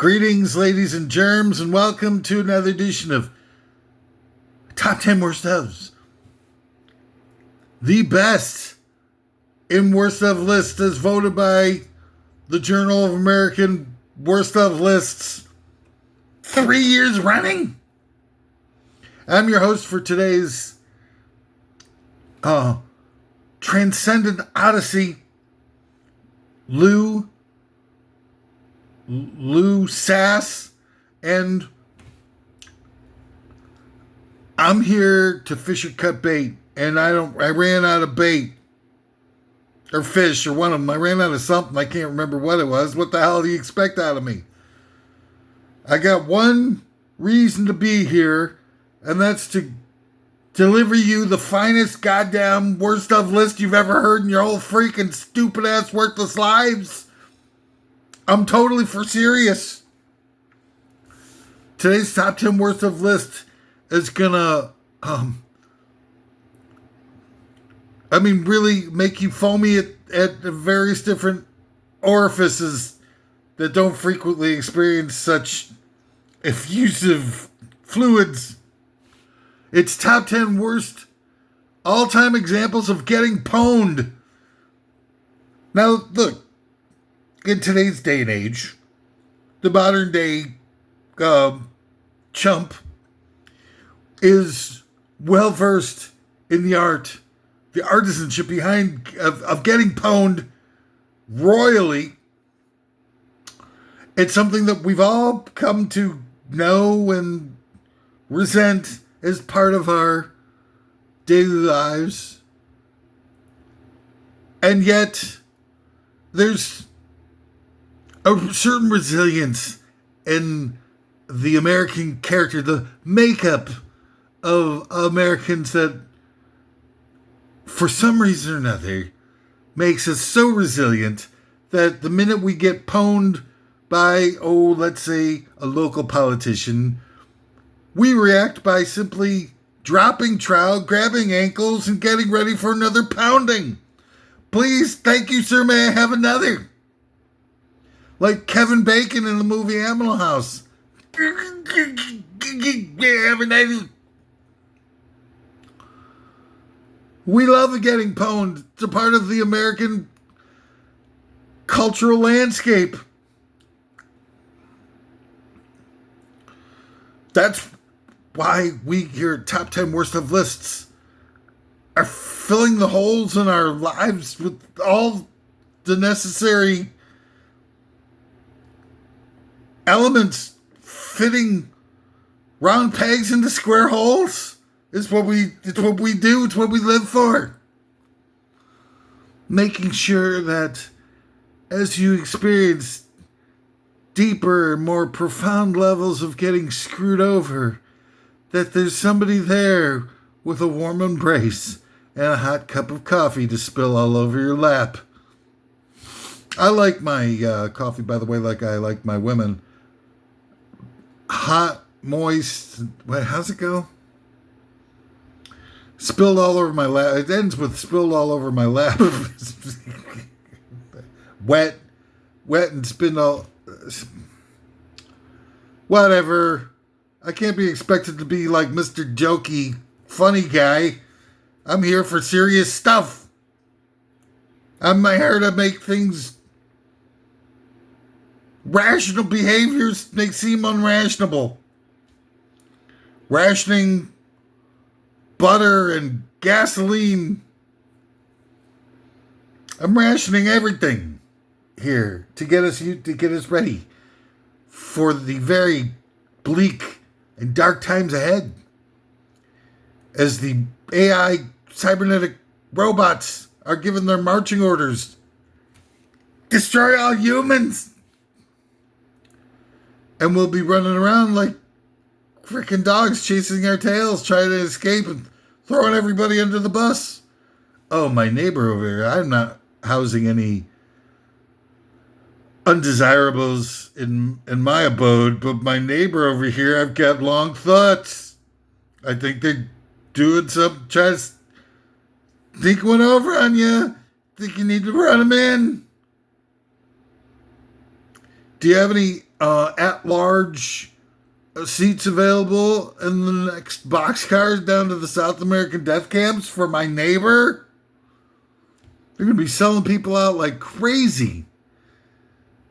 Greetings, ladies and germs, and welcome to another edition of Top 10 Worst Ofs. The best in Worst Of list as voted by the Journal of American Worst Of Lists 3 years running. I'm your host for today's Transcendent Odyssey, Lou Sass, and I'm here to fish or cut bait, and I ran out of bait or fish or one of them. I ran out of something. I can't remember what it was. What the hell do you expect out of me? I got one reason to be here, and that's to deliver you the finest goddamn worst of list you've ever heard in your whole freaking stupid ass worthless lives. I'm totally for serious. Today's top 10 worst of list is gonna, really make you foamy at various different orifices that don't frequently experience such effusive fluids. It's top 10 worst all-time examples of getting pwned. Now, look. In today's day and age, the modern day chump is well versed in the art, the artisanship behind of getting pwned royally. It's something that we've all come to know and resent as part of our daily lives. And yet, there's a certain resilience in the American character, the makeup of Americans that, for some reason or another, makes us so resilient that the minute we get pwned by, let's say, a local politician, we react by simply dropping trowel, grabbing ankles, and getting ready for another pounding. Please, thank you, sir, may I have another? Like Kevin Bacon in the movie Animal House. We love getting pwned. It's a part of the American cultural landscape. That's why we here at Top 10 Worst of Lists are filling the holes in our lives with all the necessary elements, fitting round pegs into square holes. It's what we do. It's what we live for. Making sure that as you experience deeper, more profound levels of getting screwed over, that there's somebody there with a warm embrace and a hot cup of coffee to spill all over your lap. I like my coffee, by the way, like I like my women. Hot, moist, wait, how's it go? Spilled all over my lap. It ends with spilled all over my lap. wet and spin all. Whatever. I can't be expected to be like Mr. Jokey, funny guy. I'm here for serious stuff. I'm here to make things. Rational behaviors may seem unrational. Rationing butter and gasoline. I'm rationing everything here to get us ready for the very bleak and dark times ahead. As the AI cybernetic robots are given their marching orders. Destroy all humans! And we'll be running around like freaking dogs chasing our tails, trying to escape and throwing everybody under the bus. Oh, my neighbor over here. I'm not housing any undesirables in my abode, but my neighbor over here, I've got long thoughts. I think they're doing something, trying to sneak one over on you. Think you need to run them in. Do you have any at-large seats available in the next boxcars down to the South American death camps for my neighbor. They're going to be selling people out like crazy.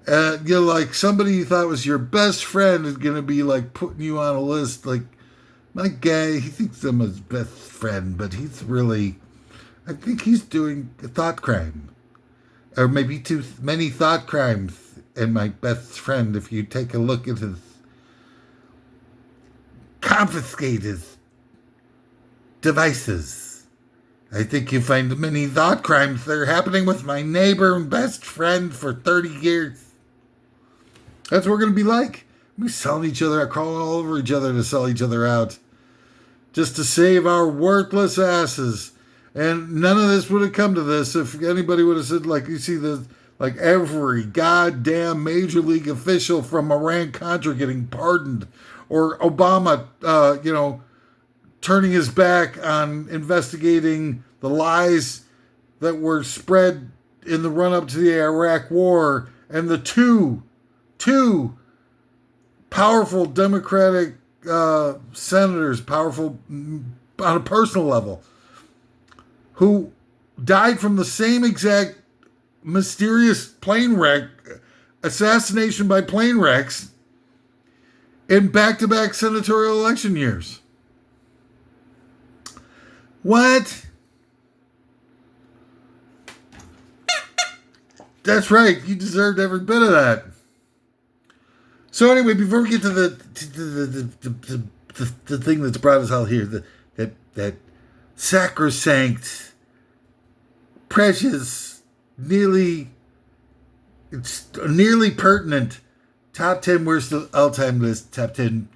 Like somebody you thought was your best friend is going to be like putting you on a list. Like, my guy, he thinks I'm his best friend, but I think he's doing a thought crime. Or maybe too many thought crimes. And my best friend, if you take a look at his confiscated devices, I think you find many thought crimes that are happening with my neighbor and best friend for 30 years. That's what we're going to be like. We're selling each other out, crawling all over each other to sell each other out. Just to save our worthless asses. And none of this would have come to this if anybody would have said, like, you see this, like every goddamn major league official from Iran-Contra getting pardoned, or Obama, turning his back on investigating the lies that were spread in the run-up to the Iraq War, and the two powerful Democratic senators, powerful on a personal level, who died from the same exact mysterious plane wreck, assassination by plane wrecks, in back-to-back senatorial election years. What? That's right. You deserved every bit of that. So anyway, before we get to the thing that's brought us all here, that sacrosanct, precious, nearly pertinent top 10 worst of all-time list, top 10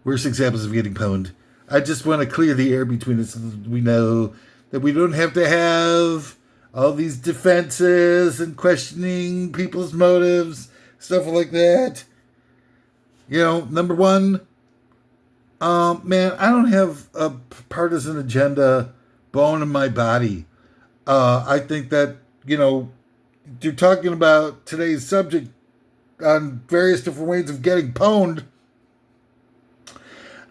worst examples of getting pwned. I just want to clear the air between us so that we know that we don't have to have all these defenses and questioning people's motives, stuff like that. Number one, man, I don't have a partisan agenda bone in my body. I think that, you're talking about today's subject on various different ways of getting pwned.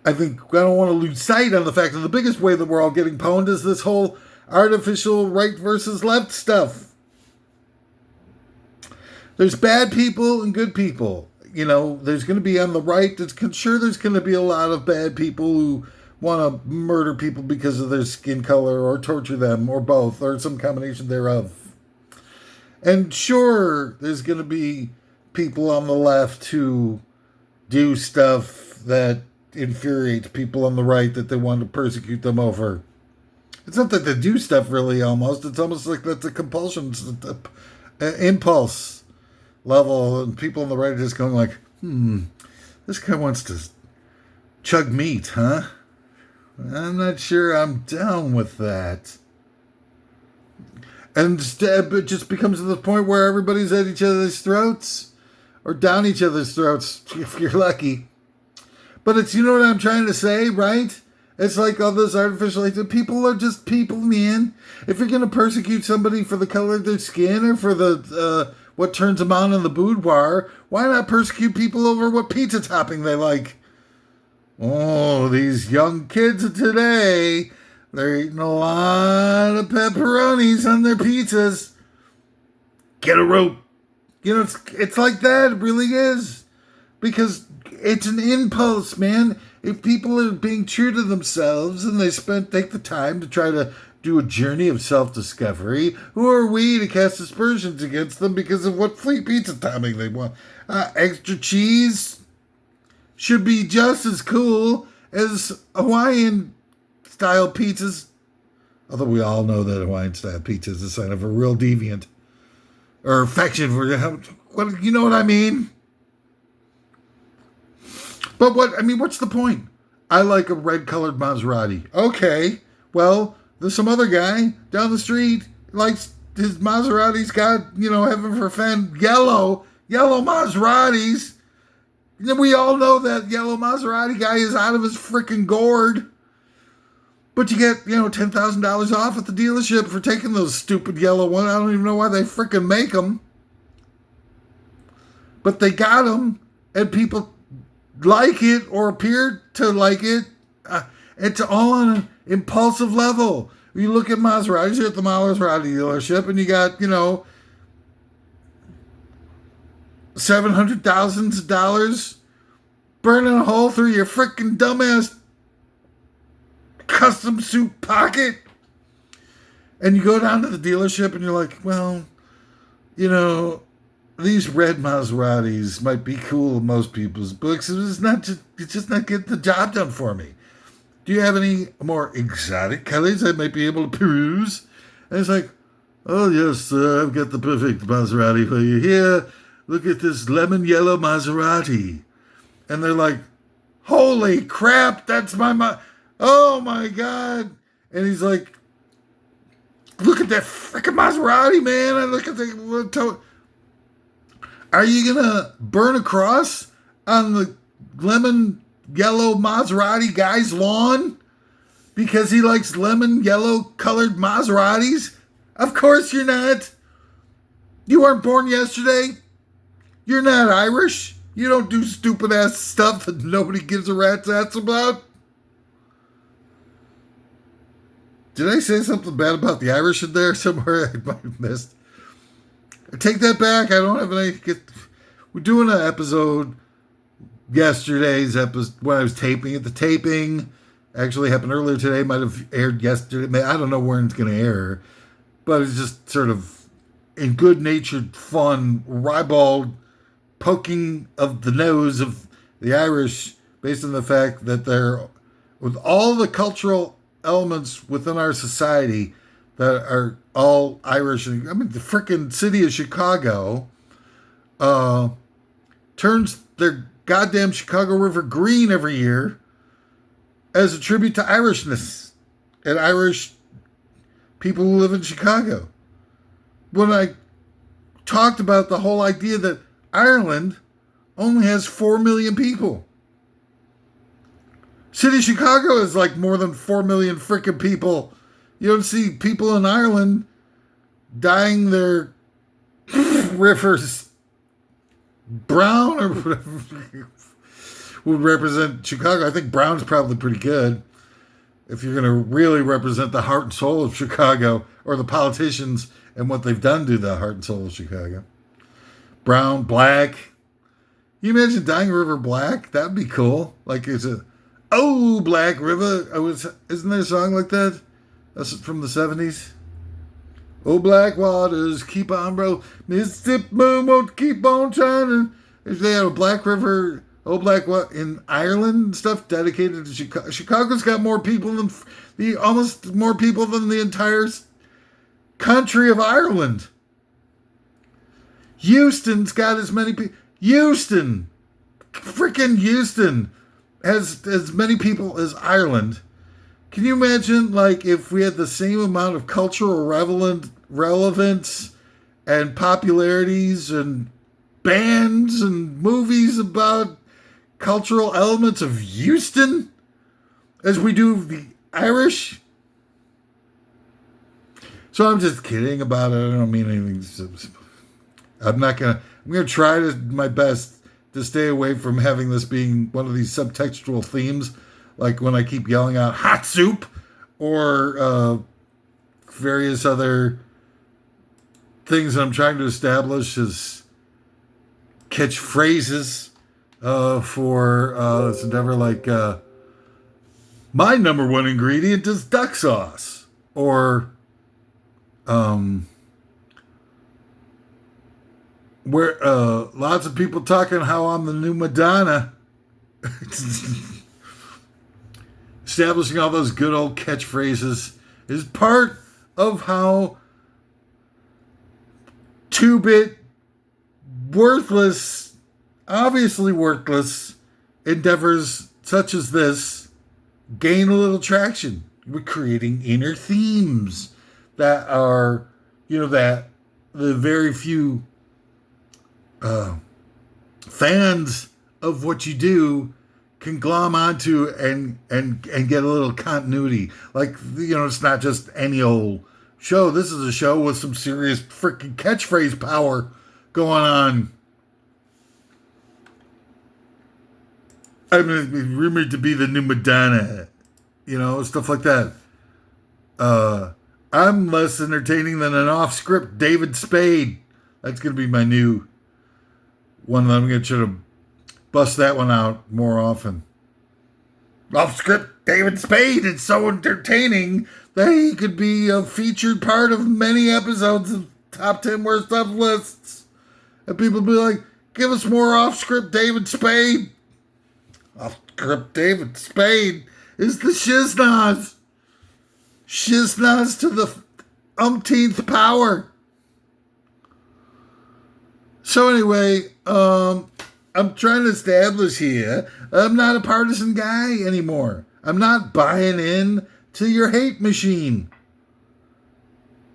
I think I don't want to lose sight on the fact that the biggest way that we're all getting pwned is this whole artificial right versus left stuff. There's bad people and good people. There's going to be on the right, there's going to be a lot of bad people who want to murder people because of their skin color or torture them or both or some combination thereof. And sure, there's going to be people on the left who do stuff that infuriates people on the right that they want to persecute them over. It's not that they do stuff really almost. It's almost like that's a compulsion, impulse level, and people on the right are just going like, this guy wants to chug meat, huh? I'm not sure I'm down with that. And it just becomes to the point where everybody's at each other's throats, or down each other's throats, if you're lucky. But it's, what I'm trying to say, right? It's like all this artificial, people are just people, man. If you're going to persecute somebody for the color of their skin or for the what turns them on in the boudoir, why not persecute people over what pizza topping they like? Oh, these young kids of today, they're eating a lot of pepperonis on their pizzas. Get a rope. It's like that. It really is. Because it's an impulse, man. If people are being true to themselves and they take the time to try to do a journey of self-discovery, who are we to cast aspersions against them because of what fleet pizza topping they want? Extra cheese should be just as cool as Hawaiian-style pizzas. Although we all know that Hawaiian-style pizza is a sign of a real deviant. Or affection for you know what I mean? But what's the point? I like a red-colored Maserati. Okay, well, there's some other guy down the street likes his Maserati's got, heaven forfend, yellow Maseratis. We all know that yellow Maserati guy is out of his freaking gourd. But you get, $10,000 off at the dealership for taking those stupid yellow ones. I don't even know why they freaking make them. But they got them. and people like it or appear to like it. It's all on an impulsive level. You look at Maseratis, you're at the Maserati dealership, and you got, $700,000 burning a hole through your freaking dumbass custom suit pocket. And you go down to the dealership and you're like, well, these red Maseratis might be cool in most people's books. It's just not getting the job done for me. Do you have any more exotic colors I might be able to peruse? And it's like, oh yes, sir, I've got the perfect Maserati for you. Here, look at this lemon yellow Maserati. And they're like, holy crap, that's oh my God. And he's like, look at that freaking Maserati, man. I look at the... Are you going to burn a cross on the lemon yellow Maserati guy's lawn because he likes lemon yellow colored Maseratis? Of course you're not. You weren't born yesterday. You're not Irish. You don't do stupid ass stuff that nobody gives a rat's ass about. Did I say something bad about the Irish in there somewhere I might have missed? I take that back. I don't have any... We're doing an episode, yesterday's episode, when I was taping it. The taping actually happened earlier today. Might have aired yesterday. I don't know when it's going to air. But it's just sort of in good-natured, fun, ribald poking of the nose of the Irish based on the fact that they're, with all the cultural elements within our society that are all Irish. I mean, the freaking city of Chicago turns their goddamn Chicago River green every year as a tribute to Irishness and Irish people who live in Chicago. When I talked about the whole idea that Ireland only has 4 million people. City of Chicago is like more than 4 million freaking people. You don't see people in Ireland dyeing their rivers brown or whatever would represent Chicago. I think brown's probably pretty good if you're going to really represent the heart and soul of Chicago or the politicians and what they've done to the heart and soul of Chicago. Brown, black. Can you imagine dyeing a river black? That'd be cool. Like it's Black River. Isn't there a song like that? That's from the 70s. Oh, black waters, keep on, bro. Mississippi moon won't keep on shining. If they have a Black River, in Ireland and stuff dedicated to Chicago. Chicago's got more people than almost more people than the entire country of Ireland. Houston's got as many people. Freaking Houston has as many people as Ireland. Can you imagine, like, if we had the same amount of cultural relevance and popularities and bands and movies about cultural elements of Houston as we do the Irish? So I'm just kidding about it. I don't mean anything. I'm going to try my best to stay away from having this being one of these subtextual themes, like when I keep yelling out hot soup or various other things that I'm trying to establish as catchphrases for this endeavor, like my number one ingredient is duck sauce, or where lots of people talking how I'm the new Madonna. Establishing all those good old catchphrases is part of how 2-bit obviously worthless endeavors such as this gain a little traction. We're creating inner themes that are, that the very few fans of what you do can glom onto and get a little continuity. Like, it's not just any old show. This is a show with some serious freaking catchphrase power going on. I'm rumored to be the new Madonna. Stuff like that. I'm less entertaining than an off-script David Spade. That's going to be my new one. I'm going to try to bust that one out more often. Off-script David Spade is so entertaining that he could be a featured part of many episodes of Top 10 Worst Stuff lists. And people be like, give us more off-script David Spade. Off-script David Spade is the shiznaz. Shiznaz to the umpteenth power. So anyway, I'm trying to establish here, I'm not a partisan guy anymore. I'm not buying in to your hate machine.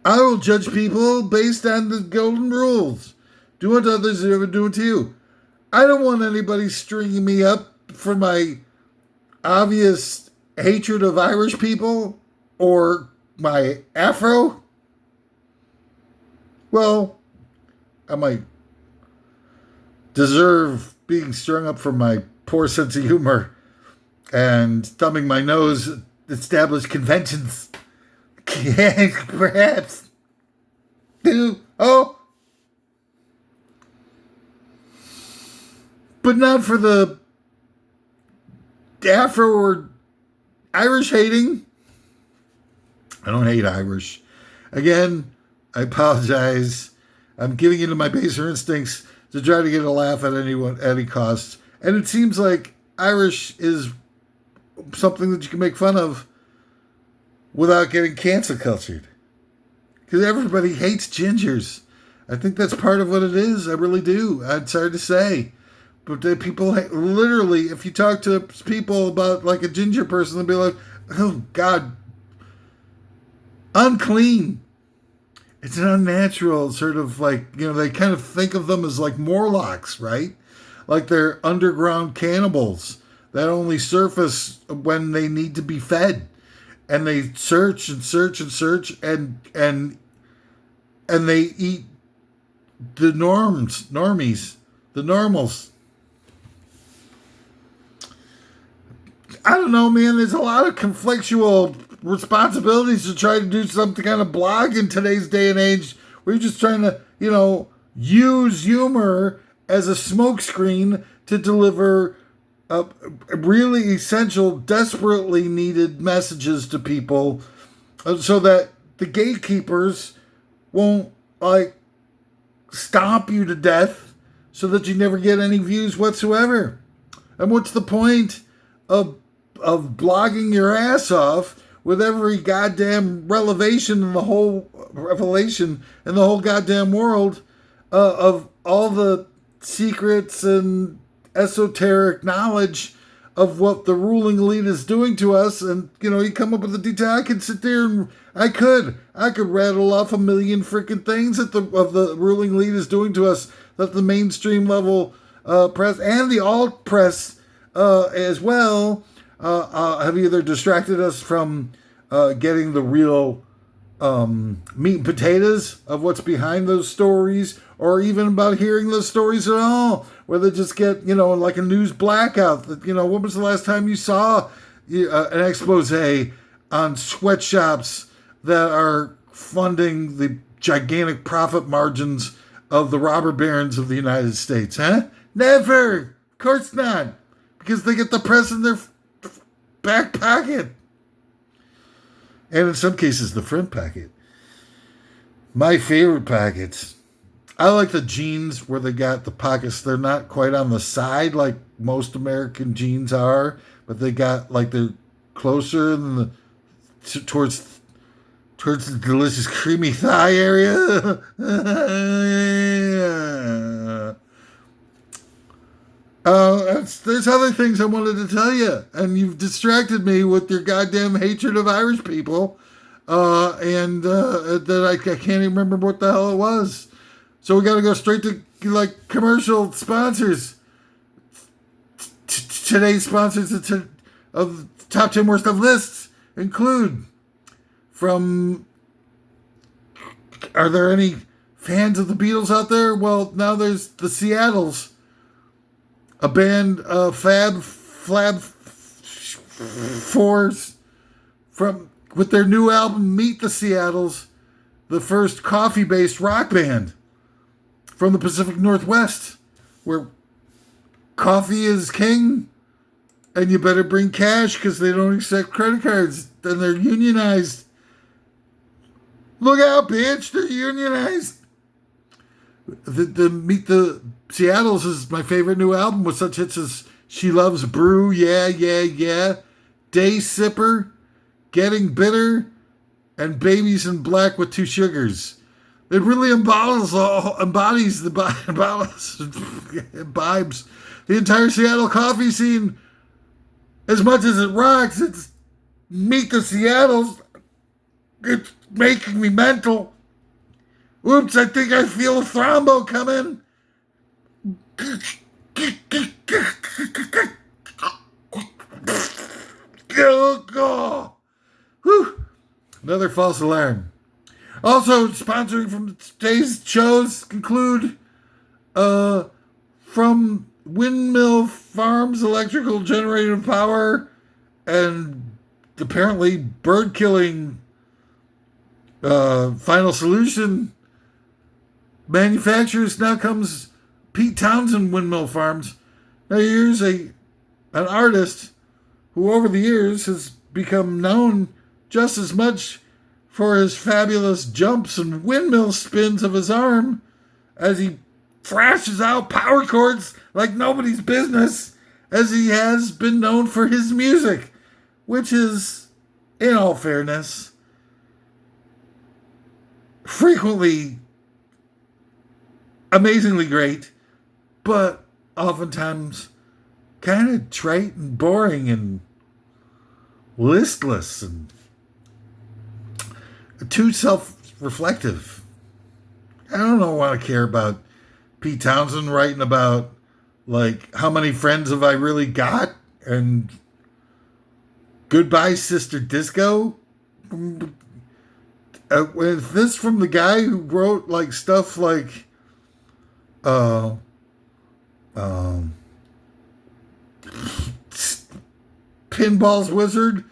I will judge people based on the golden rules. Do unto others as you ever do unto you. I don't want anybody stringing me up for my obvious hatred of Irish people or my afro. Well, I might deserve being strung up for my poor sense of humor and thumbing my nose at established conventions. Perhaps. But not for the Afro or Irish hating. I don't hate Irish. Again, I apologize. I'm giving into my baser instincts to try to get a laugh at anyone at any cost. And it seems like Irish is something that you can make fun of without getting cancel cultured. Because everybody hates gingers. I think that's part of what it is. I really do. I'm sorry to say. But people, literally, if you talk to people about like a ginger person, they'll be like, oh, God, unclean. It's an unnatural sort of like, they kind of think of them as like Morlocks, right? Like they're underground cannibals that only surface when they need to be fed. And they search and search and search and they eat the normies, the normals. I don't know, man. There's a lot of conflictual responsibilities to try to do some kind of blog in today's day and age. We're just trying to, use humor as a smokescreen to deliver really essential, desperately needed messages to people so that the gatekeepers won't, stomp you to death so that you never get any views whatsoever. And what's the point of blogging your ass off with every goddamn revelation in the whole goddamn world of all the secrets and esoteric knowledge of what the ruling elite is doing to us? And you come up with the detail. I could sit there and I could rattle off a million freaking things that the ruling elite is doing to us, that the mainstream level press and the alt press as well have either distracted us from getting the real meat and potatoes of what's behind those stories, or even about hearing those stories at all, where they just get, like a news blackout. That, when was the last time you saw an expose on sweatshops that are funding the gigantic profit margins of the robber barons of the United States, huh? Never! Of course not! Because they get the press in their back pocket. And in some cases, the front pocket. My favorite pockets. I like the jeans where they got the pockets. They're not quite on the side like most American jeans are, but they got they're closer than towards the delicious creamy thigh area. There's other things I wanted to tell you, and you've distracted me with your goddamn hatred of Irish people, and that I can't even remember what the hell it was. So we got to go straight to commercial sponsors. Today's sponsors of Top 10 Worst Stuff lists include are there any fans of the Beatles out there? Well, now there's the Seattles, a band, Fab Flab Fours with their new album Meet the Seattles, the first coffee-based rock band from the Pacific Northwest, where coffee is king, and you better bring cash because they don't accept credit cards, and they're unionized. Look out, bitch, they're unionized. The Meet the Seattles is my favorite new album with such hits as She Loves Brew, Yeah, Yeah, Yeah, Day Sipper, Getting Bitter, and Babies in Black with Two Sugars. It really imbibes the entire Seattle coffee scene. As much as it rocks, it's Meet the Seattles. It's making me mental. Oops, I think I feel a thrombo coming. Oh, whew. Another false alarm. Also, sponsoring from today's shows conclude from Windmill Farms Electrical Generative Power and apparently bird killing Final Solution manufacturers. Now comes Pete Townsend Windmill Farms. Now here's an artist who over the years has become known just as much for his fabulous jumps and windmill spins of his arm as he thrashes out power chords like nobody's business, as he has been known for his music, which is, in all fairness, frequently amazingly great, but oftentimes kind of trite and boring and listless and too self-reflective. I don't want to care about Pete Townsend writing about, like, how many friends have I really got and Goodbye Sister Disco. If this from the guy who wrote, like, stuff like Pinball's Wizard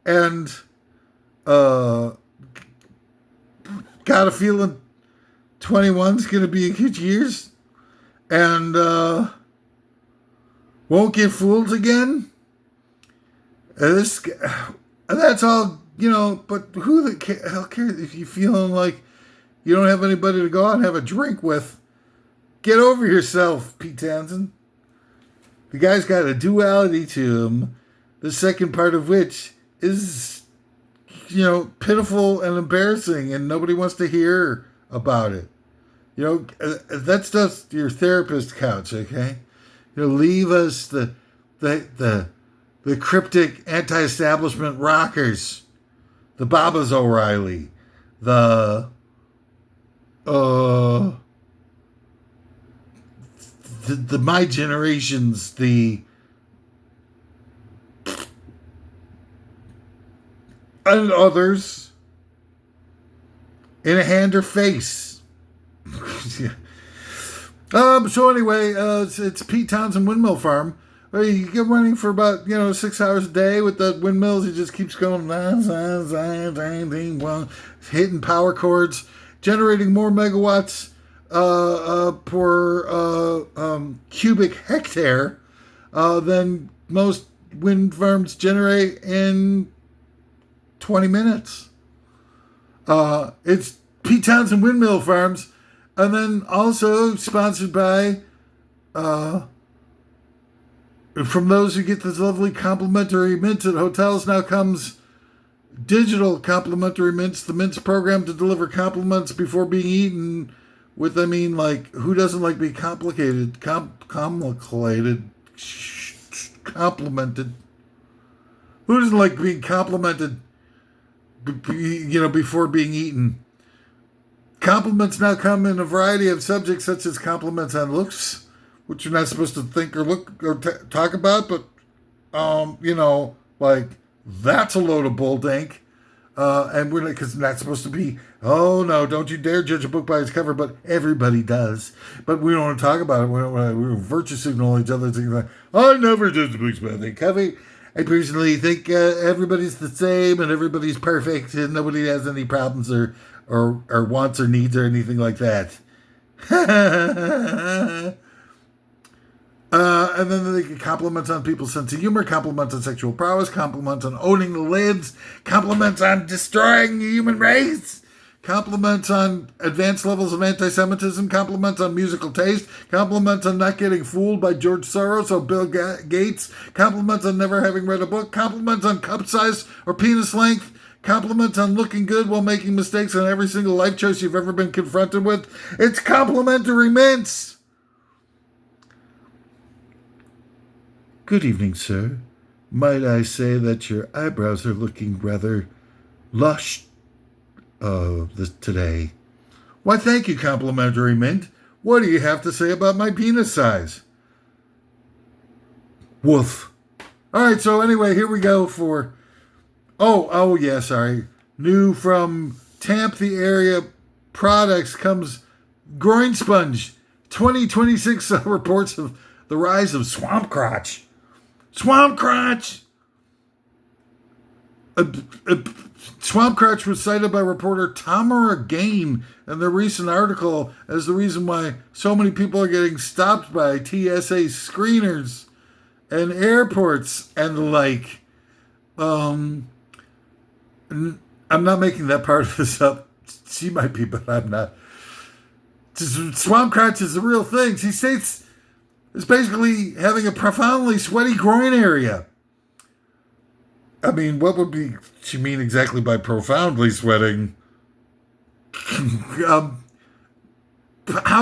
and Got a Feeling 21's going to be a good years, and Won't Get Fooled Again. And that's all, but who the hell cares if you're feeling like you don't have anybody to go out and have a drink with? Get over yourself, Pete Townsend. The guy's got a duality to him, the second part of which is, pitiful and embarrassing, and nobody wants to hear about it. That's just your therapist couch, okay? Leave us the cryptic anti-establishment rockers, the Babas O'Reilly, the my generations, and others in a hand or face. Yeah. So anyway, it's Pete Townsend Windmill Farm. You get running for about 6 hours a day with the windmills. He just keeps going, hitting power chords, generating more megawatts per cubic hectare than most wind farms generate in 20 minutes. It's Pete Townsend Windmill Farms, and then also sponsored by from those who get this lovely complimentary mints at hotels. Now comes digital complimentary mints, the mints program to deliver compliments before being eaten. Who doesn't like being complimented? Who doesn't like being complimented, before being eaten? Compliments now come in a variety of subjects, such as compliments on looks, which you're not supposed to think or look or talk about, but, that's a load of bull dink. And we're like, because not supposed to be, oh no, don't you dare judge a book by its cover, but everybody does. But we don't want to talk about it. We don't want to virtue signal each other, things like, I never judge books by their cover. I personally think everybody's the same and everybody's perfect and nobody has any problems or wants or needs or anything like that. And then they get compliments on people's sense of humor, compliments on sexual prowess, compliments on owning the lids, compliments on destroying the human race, compliments on advanced levels of anti-Semitism, compliments on musical taste, compliments on not getting fooled by George Soros or Bill Gates, compliments on never having read a book, compliments on cup size or penis length, compliments on looking good while making mistakes on every single life choice you've ever been confronted with. It's complimentary mints. Good evening, sir. Might I say that your eyebrows are looking rather lush today? Why, thank you, complimentary mint. What do you have to say about my penis size? Woof. All right, so anyway, here we go for... Oh, yeah, sorry. New from Tamp the Area Products comes Groin Sponge. 2026 reports of the rise of swamp crotch. Swamp crotch! Swamp crotch was cited by reporter Tamara Gain in their recent article as the reason why so many people are getting stopped by TSA screeners and airports and the like. I'm not making that part of this up. She might be, but I'm not. Swamp crotch is a real thing. She states it's basically having a profoundly sweaty groin area. I mean, what would she mean exactly by profoundly sweating? How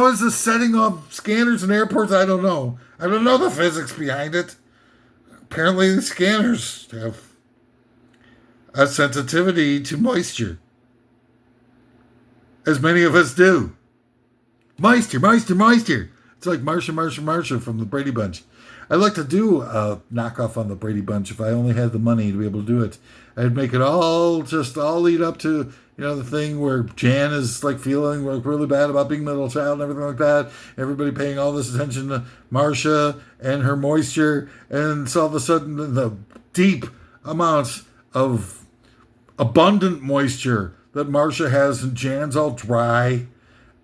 is this setting off scanners in airports? I don't know. I don't know the physics behind it. Apparently the scanners have a sensitivity to moisture. As many of us do. Moisture. It's like Marsha from the Brady Bunch. I'd like to do a knockoff on the Brady Bunch if I only had the money to be able to do it. I'd make it all lead up to, the thing where Jan is like feeling like really bad about being middle child and everything like that. Everybody paying all this attention to Marsha and her moisture. And so all of a sudden the deep amounts of abundant moisture that Marsha has and Jan's all dry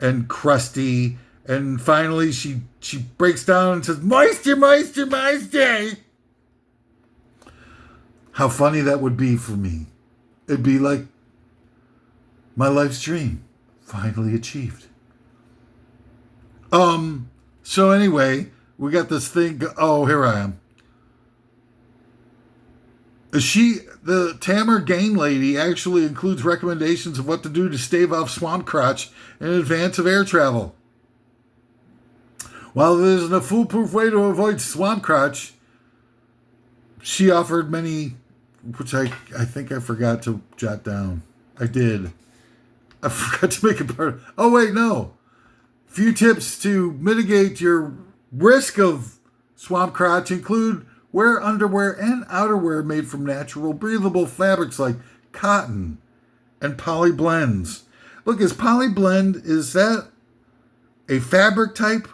and crusty. And finally, she breaks down and says, moisture. How funny that would be for me. It'd be like my life's dream finally achieved. So anyway, we got this thing. Oh, here I am. The Tamara Gain lady actually includes recommendations of what to do to stave off swamp crotch in advance of air travel. While there isn't a foolproof way to avoid swamp crotch, she offered many, which I think I forgot to jot down. I did. I forgot to make it part. Oh, wait, no. Few tips to mitigate your risk of swamp crotch include wear underwear and outerwear made from natural, breathable fabrics like cotton and poly blends. Look, is poly blend, is that a fabric type?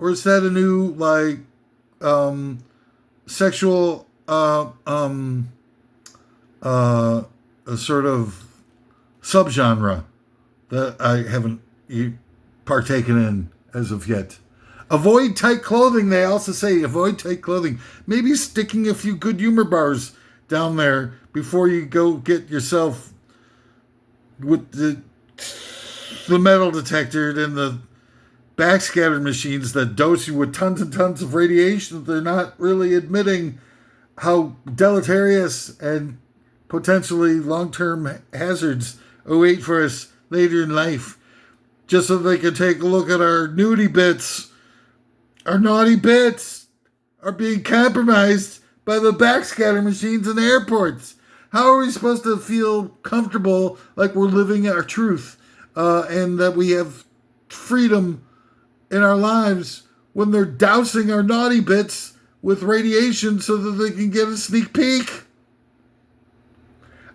Or is that a new, sexual, a sort of subgenre that I haven't partaken in as of yet? Avoid tight clothing. They also say avoid tight clothing. Maybe sticking a few good humor bars down there before you go get yourself with the metal detector and the backscatter machines that dose you with tons and tons of radiation. They're not really admitting how deleterious and potentially long-term hazards await for us later in life, just so they can take a look at our nudie bits. Our naughty bits are being compromised by the backscatter machines in airports. How are we supposed to feel comfortable like we're living our truth and that we have freedom in our lives when they're dousing our naughty bits with radiation so that they can get a sneak peek?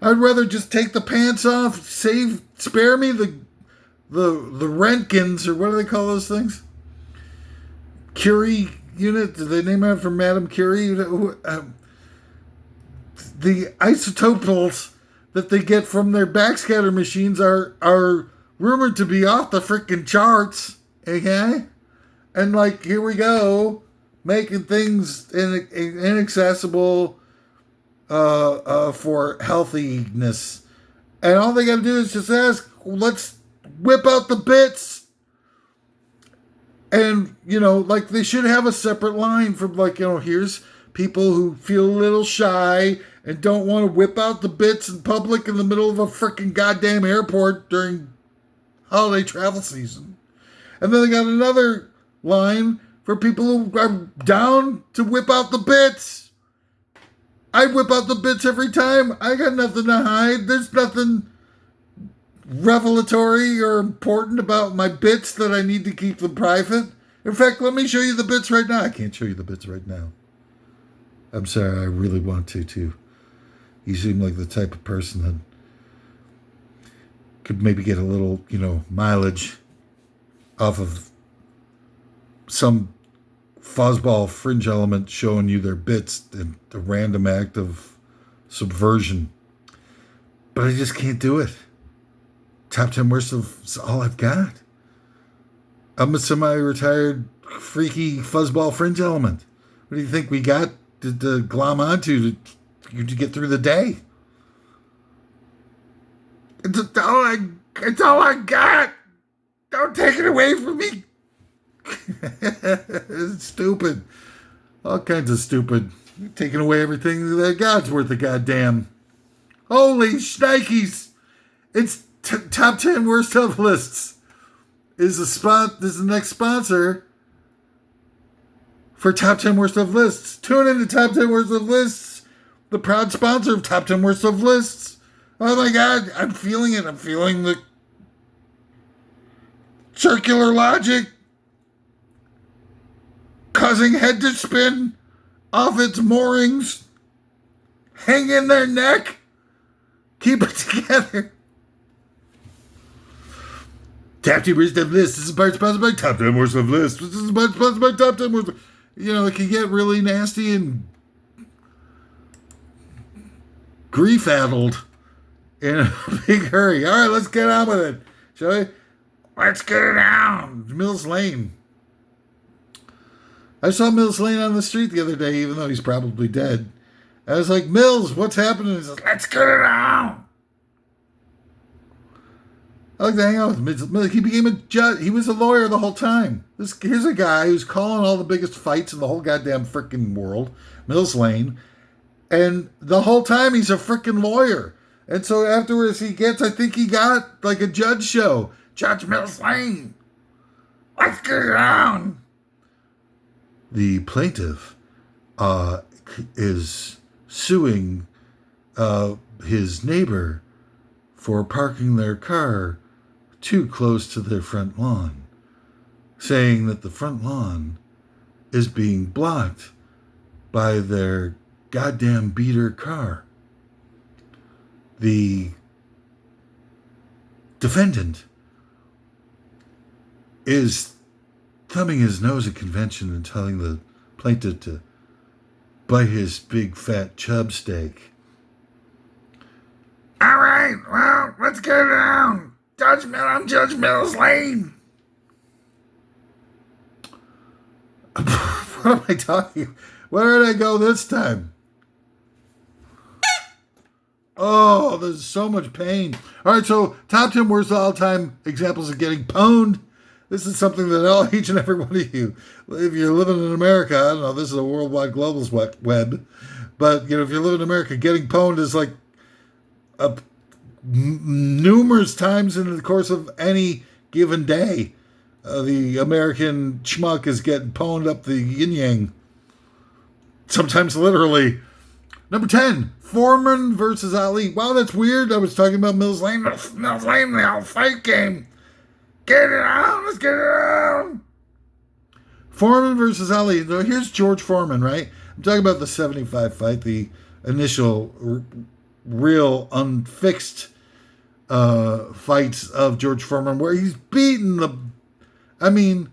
I'd rather just take the pants off, spare me the Rentgens, or what do they call those things? Curie unit? Did they name it after Madame Curie? The isotopals that they get from their backscatter machines are rumored to be off the freaking charts. Okay? And like, here we go, making things inaccessible for healthiness. And all they got to do is just ask, let's whip out the bits. And, like they should have a separate line for like, here's people who feel a little shy and don't want to whip out the bits in public in the middle of a freaking goddamn airport during holiday travel season. And then they got another line for people who are down to whip out the bits. I whip out the bits every time. I got nothing to hide. There's nothing revelatory or important about my bits that I need to keep them private. In fact, let me show you the bits right now. I can't show you the bits right now. I'm sorry, I really want to, too. You seem like the type of person that could maybe get a little, mileage off of some fuzzball fringe element showing you their bits in a random act of subversion. But I just can't do it. Top 10 worst of all I've got. I'm a semi-retired, freaky fuzzball fringe element. What do you think we got to glom onto to get through the day? It's all I got. Don't take it away from me. It's stupid. All kinds of stupid. Taking away everything that God's worth of goddamn. Holy shnikes. It's top 10 worst of lists. Is the next sponsor for Top 10 Worst of Lists. Tune in to Top 10 Worst of Lists, the proud sponsor of Top 10 Worst of Lists. Oh my God, I'm feeling it. I'm feeling the circular logic causing head to spin off its moorings. Hang in there, neck. Keep it together. Top 10 Worst of Lists. This is part sponsored by Top 10 Worst of Lists. This is part sponsored by Top 10 Worst of... it can get really nasty and grief-addled in a big hurry. All right, let's get on with it, shall we? Let's get it down. Mills Lane. I saw Mills Lane on the street the other day, even though he's probably dead. I was like, Mills, what's happening? He's like, let's get it down. I like to hang out with him. He became a judge. He was a lawyer the whole time. Here's a guy who's calling all the biggest fights in the whole goddamn freaking world, Mills Lane. And the whole time he's a freaking lawyer. And so afterwards I think he got like a judge show. Judge Mills Lane. Let's get it on. The plaintiff is suing his neighbor for parking their car too close to their front lawn, saying that the front lawn is being blocked by their goddamn beater car. The defendant is thumbing his nose at convention and telling the plaintiff to bite his big fat chub steak. All right, well, let's get it down. I'm Judge Mills Lane. What am I talking? Where did I go this time? Oh, there's so much pain. All right, so top 10 worst all-time examples of getting pwned. This is something that each and every one of you, if you're living in America, I don't know, this is a worldwide global web, but, if you're living in America, getting pwned is like numerous times in the course of any given day. The American schmuck is getting pwned up the yin-yang. Sometimes literally. Number 10, Foreman versus Ali. Wow, that's weird. I was talking about Mills Lane. Mills Lane, the whole fight game. Get it on. Let's get it on. Foreman versus Ali. Here's George Foreman, right? I'm talking about the 75 fight, the initial real unfixed fights of George Foreman where he's beaten the. I mean,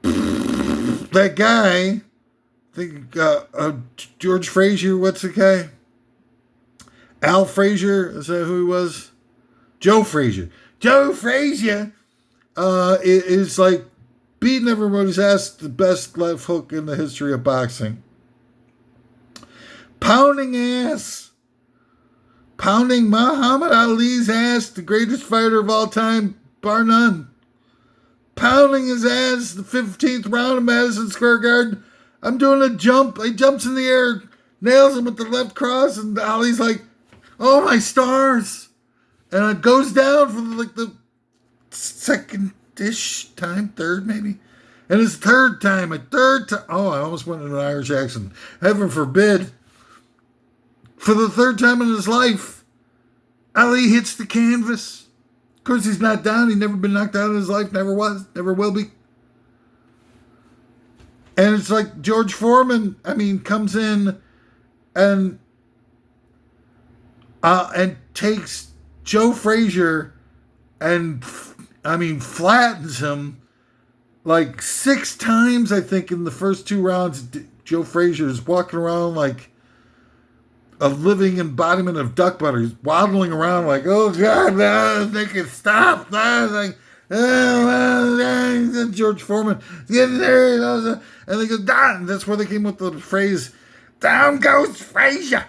that guy, I think George Frazier, what's the guy? Al Frazier, is that who he was? Joe Frazier. Joe Frazier is like beating everybody's ass, the best left hook in the history of boxing. Pounding ass. Pounding Muhammad Ali's ass, the greatest fighter of all time, bar none. Pounding his ass, the 15th round of Madison Square Garden. I'm doing a jump. He jumps in the air, nails him with the left cross, and Ali's like, oh, my stars. And it goes down for the second-ish time, third maybe. And his third time. Oh, I almost went into an Irish accent. Heaven forbid. For the third time in his life, Ali hits the canvas. Of course, he's not down. He's never been knocked out in his life. Never was. Never will be. And it's like George Foreman, comes in and takes Joe Frazier and, flattens him like 6 times, I think, in the first 2 rounds. Joe Frazier is walking around like a living embodiment of duck butter. He's waddling around like, oh, God, they can stop. Like, George Foreman, get in there. And they go, down. That's where they came with the phrase, down goes Frazier.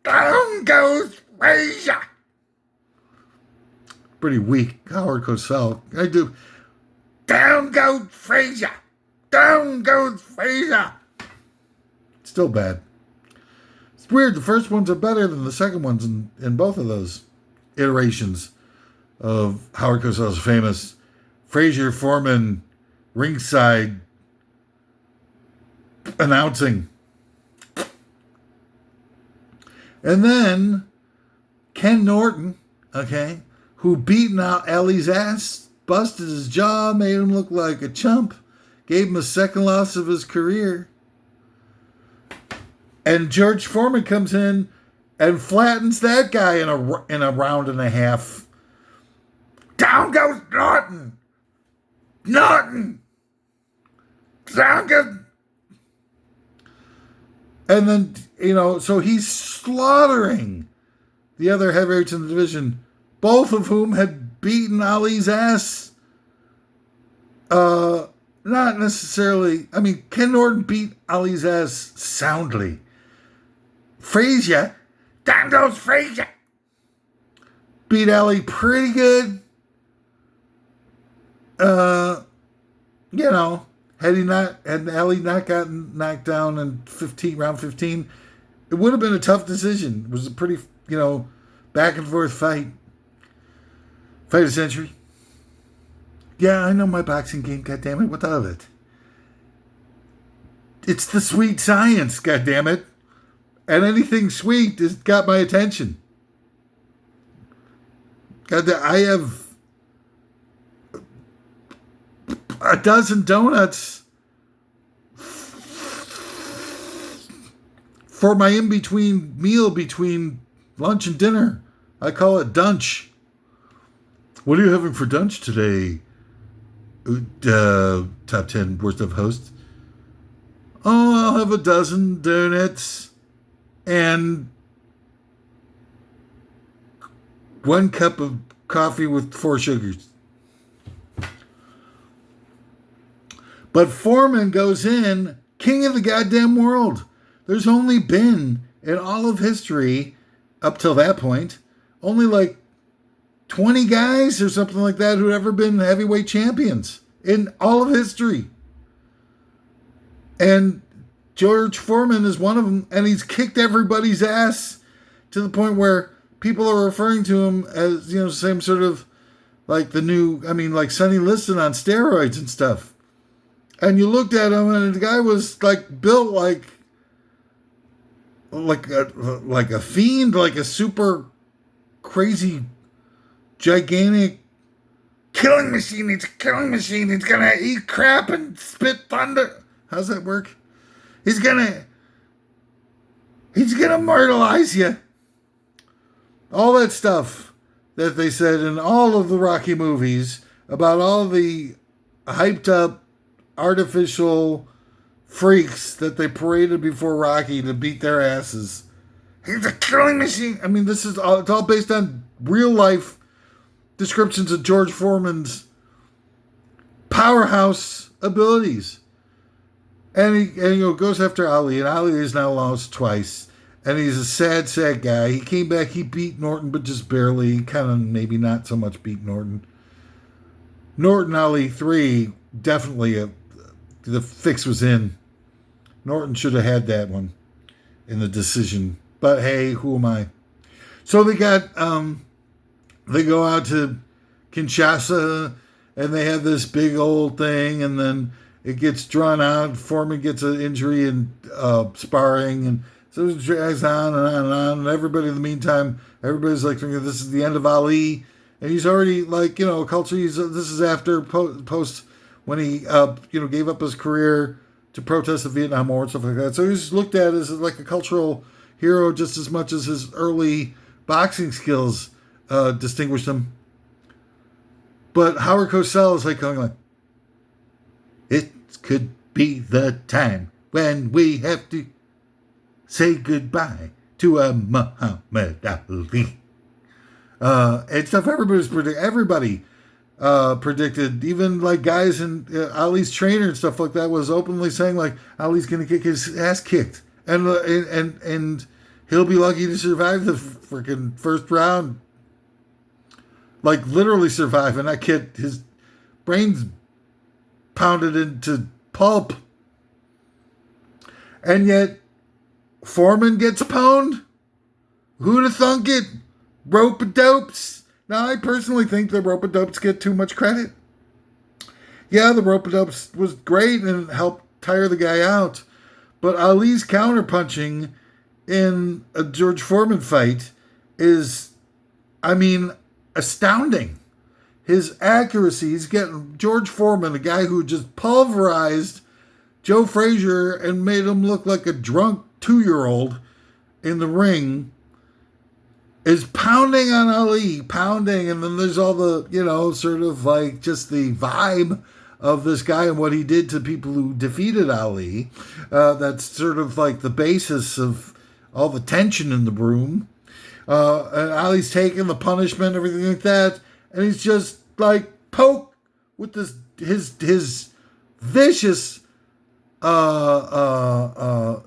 Down goes Frazier. Pretty weak. Howard Cosell. I do. Down goes Frazier. Down goes Frazier. Still bad. It's weird. The first ones are better than the second ones in both of those iterations of Howard Cosell's famous Frazier Foreman ringside announcing. And then Ken Norton, who beaten out Ali's ass, busted his jaw, made him look like a chump, gave him a second loss of his career. And George Foreman comes in and flattens that guy in a round and a half. Down goes Norton. Norton. Down goes. And then, so he's slaughtering the other heavyweights in the division, both of whom had beaten Ali's ass. Not necessarily. Ken Norton beat Ali's ass soundly. Frazier, down goes Frazier, beat Ali pretty good. Had Ali not gotten knocked down in round 15, it would have been a tough decision. It was a pretty, back and forth fight. Fight of the century. Yeah, I know my boxing game, goddammit. What of it? It's the sweet science, goddammit. And anything sweet has got my attention. I have a dozen donuts for my in-between meal between lunch and dinner. I call it dunch. What are you having for dunch today? Top 10 worst of hosts. Oh, I'll have a dozen donuts and 1 cup of coffee with 4 sugars. But Foreman goes in, king of the goddamn world. There's only been, in all of history, up till that point, only like 20 guys or something like that who've ever been heavyweight champions in all of history. And George Foreman is one of them, and he's kicked everybody's ass to the point where people are referring to him as, same sort of like the new, like Sonny Liston on steroids and stuff. And you looked at him, and the guy was like built like a fiend, like a super crazy, gigantic killing machine. He's a killing machine. He's gonna eat crap and spit thunder. How's that work? He's gonna He's going to myrtleize you. All that stuff that they said in all of the Rocky movies about all the hyped up artificial freaks that they paraded before Rocky to beat their asses. He's a killing machine. I mean, it's all based on real life descriptions of George Foreman's powerhouse abilities. And he goes after Ali, and Ali is now lost twice. And he's a sad, sad guy. He came back, he beat Norton, but just barely. Kind of maybe not so much beat Norton. Norton Ali 3, definitely the fix was in. Norton should have had that one in the decision. But hey, who am I? So they got, they go out to Kinshasa, and they have this big old thing, and then it gets drawn out. Foreman gets an injury in sparring, and so it drags on and on and on. And everybody in the meantime, everybody's like thinking this is the end of Ali, and he's already like culture. This is after post when he gave up his career to protest the Vietnam War and stuff like that. So he's looked at as like a cultural hero just as much as his early boxing skills distinguished him. But Howard Cosell is like going like, it could be the time when we have to say goodbye to a Muhammad Ali. And stuff everybody predicted, even like guys in Ali's trainer and stuff like that was openly saying like Ali's going to kick his ass kicked. And he'll be lucky to survive the freaking first round. Like literally survive, and that kid, his brain's pounded into pulp. And yet, Foreman gets pwned? Who'd have thunk it? Rope-a-dopes. Now, I personally think the rope-a-dopes get too much credit. Yeah, the rope-a-dopes was great and helped tire the guy out. But Ali's counterpunching in a George Foreman fight is, astounding. His accuracy, he's getting George Foreman, a guy who just pulverized Joe Frazier and made him look like a drunk 2-year-old in the ring, is pounding on Ali, pounding, and then there's all the, sort of like just the vibe of this guy and what he did to people who defeated Ali. That's sort of like the basis of all the tension in the room. And Ali's taking the punishment, everything like that, and he's just like poke with his vicious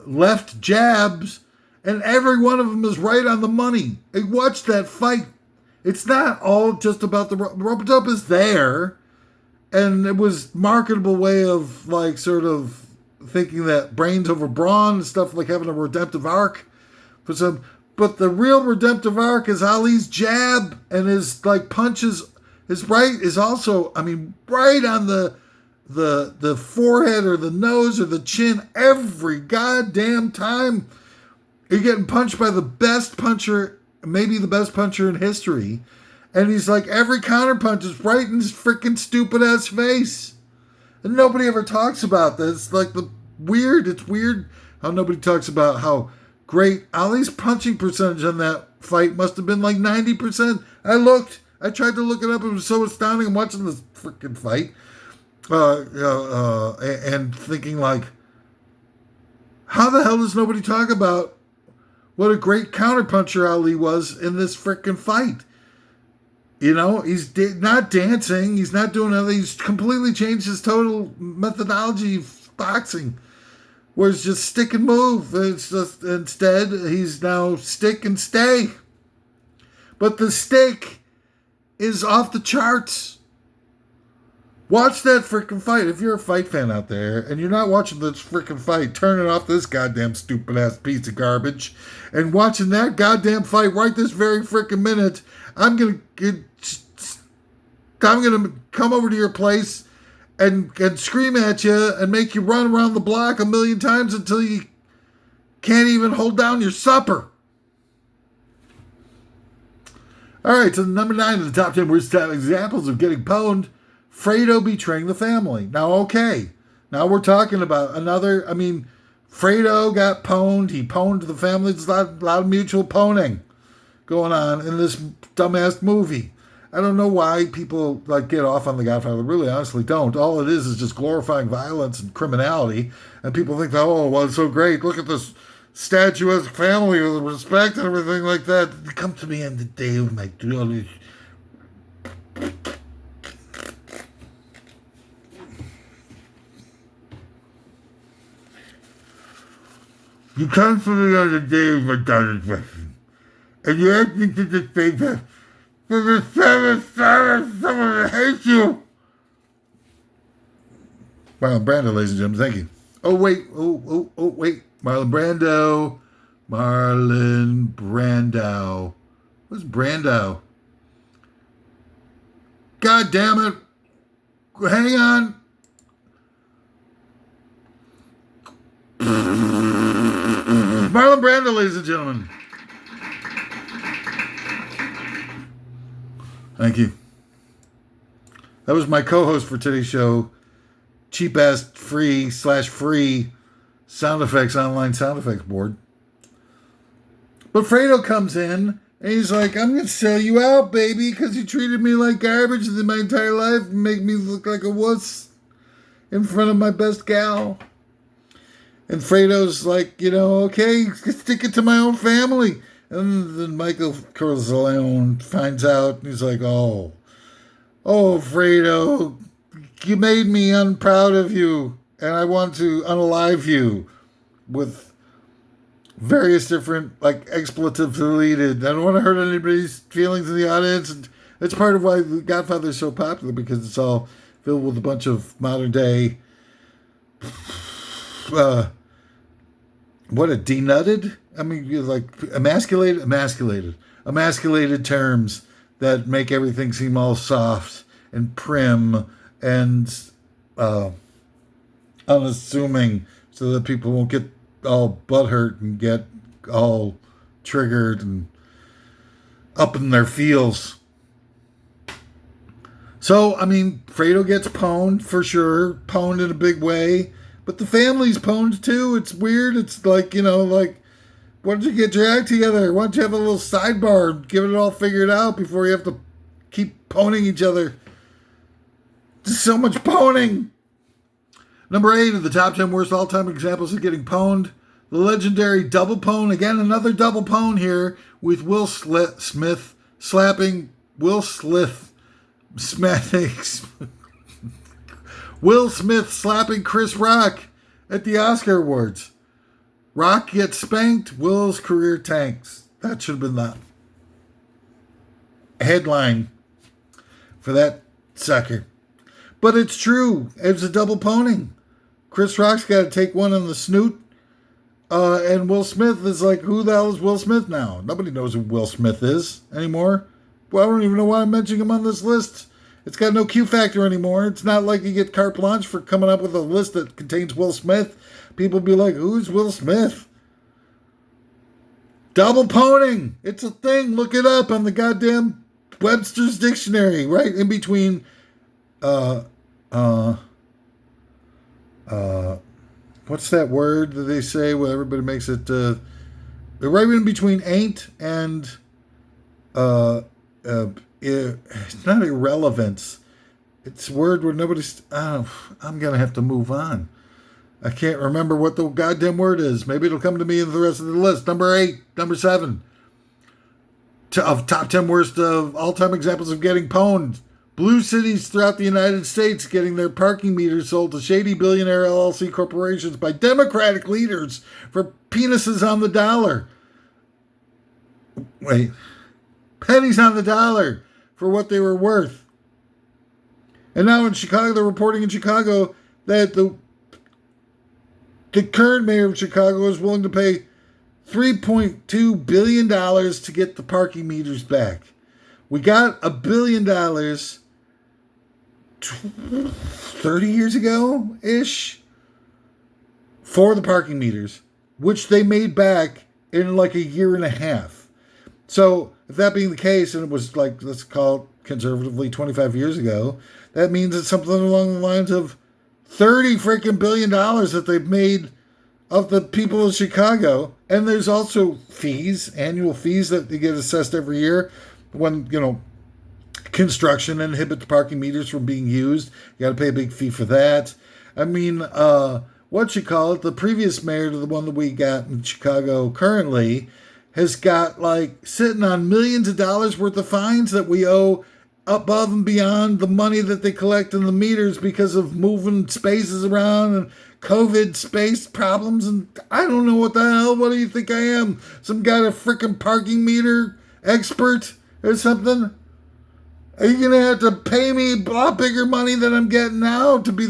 left jabs, and every one of them is right on the money. Hey, watch that fight. It's not all just about the rope-a-dope is there, and it was marketable way of like sort of thinking that brains over brawn and stuff, like having a redemptive arc for some. But the real redemptive arc is Ali's jab and his like punches. His right is also, right on the forehead or the nose or the chin every goddamn time. You're getting punched by the best puncher, maybe the best puncher in history. And he's like, every counter punch is right in his freaking stupid ass face. And nobody ever talks about this. Like it's weird how nobody talks about how great Ali's punching percentage on that fight must have been like 90%. I tried to look it up. It was so astounding. I'm watching this freaking fight. And thinking like, how the hell does nobody talk about what a great counterpuncher Ali was in this freaking fight? He's not dancing. He's not doing anything. He's completely changed his total methodology of boxing, where it's just stick and move. It's just, instead, he's now stick and stay. But the stick is off the charts. Watch that freaking fight. If you're a fight fan out there and you're not watching this freaking fight, turning off this goddamn stupid ass piece of garbage and watching that goddamn fight right this very freaking minute. I'm gonna come over to your place and scream at you and make you run around the block 1,000,000 times until you can't even hold down your supper. All right, so number 9 of the top 10 worst examples of getting pwned. Fredo betraying the family. Now, okay. Now we're talking about another, Fredo got pwned. He pwned the family. There's a lot of mutual pwning going on in this dumbass movie. I don't know why people like get off on The Godfather. Really, honestly, don't. All it is just glorifying violence and criminality. And people think, oh, well, it's so great. Look at this statuesque family with respect and everything like that. Come to me on the day of my daughter's. You come to me on the day of my daughter's wedding, and you ask me to this favor for the someone that hates you. Marlon Brando, ladies and gentlemen, thank you. Oh, wait. Oh, wait. Marlon Brando. What's Brando? God damn it. Hang on. Marlon Brando, ladies and gentlemen. Thank you. That was my co-host for today's show. Cheap-ass free sound effects, online sound effects board. But Fredo comes in, and he's like, I'm going to sell you out, baby, because you treated me like garbage in my entire life and make me look like a wuss in front of my best gal. And Fredo's like, okay, stick it to my own family. And then Michael Corleone finds out, and he's like, oh, Fredo, you made me unproud of you, and I want to unalive you with various different, expletives deleted. I don't want to hurt anybody's feelings in the audience. And that's part of why The Godfather is so popular, because it's all filled with a bunch of modern day, denutted? I mean, emasculated terms that make everything seem all soft and prim and unassuming, so that people won't get all butthurt and get all triggered and up in their feels. So, I mean, Fredo gets pwned for sure, pwned in a big way, but the family's pwned too. It's weird. It's like, why don't you get your act together? Why don't you have a little sidebar, give it all figured out before you have to keep pwning each other? Just so much pwning. Number 8 of the top 10 worst all-time examples of getting pwned. The legendary double pwn. Again, another double pwn here with Will Smith slapping Will Smith slapping Chris Rock at the Oscar Awards. Rock gets spanked, Will's career tanks. That should have been the headline for that sucker. But it's true. It's a double pwning. Chris Rock's got to take one on the snoot. And Will Smith is like, who the hell is Will Smith now? Nobody knows who Will Smith is anymore. Well, I don't even know why I'm mentioning him on this list. It's got no Q factor anymore. It's not like you get carte blanche for coming up with a list that contains Will Smith. People be like, who's Will Smith? Double pwning. It's a thing. Look it up on the goddamn Webster's Dictionary. Right in between what's that word that they say where everybody makes it they're right in between ain't and it's not irrelevance. It's a word where nobody's I'm gonna have to move on. I can't remember what the goddamn word is. Maybe it'll come to me in the rest of the list. Number 7 of top 10 worst of all-time examples of getting pwned. Blue cities throughout the United States getting their parking meters sold to shady billionaire LLC corporations by Democratic leaders for penises on the dollar. Wait. Pennies on the dollar for what they were worth. And now in Chicago, they're reporting in Chicago that the current mayor of Chicago is willing to pay $3.2 billion to get the parking meters back. We got $1 billion 30 years ago-ish for the parking meters, which they made back in like a year and a half. So if that being the case, and it was like, let's call it conservatively 25 years ago, that means it's something along the lines of $30 freaking billion that they've made of the people of Chicago. And there's also fees, annual fees that they get assessed every year when, construction inhibits parking meters from being used. You got to pay a big fee for that. I mean, the previous mayor to the one that we got in Chicago currently has got like sitting on millions of dollars worth of fines that we owe above and beyond the money that they collect in the meters because of moving spaces around and COVID space problems. And I don't know what the hell. What do you think I am? Some kind of freaking parking meter expert or something? Are you going to have to pay me a lot bigger money than I'm getting now to be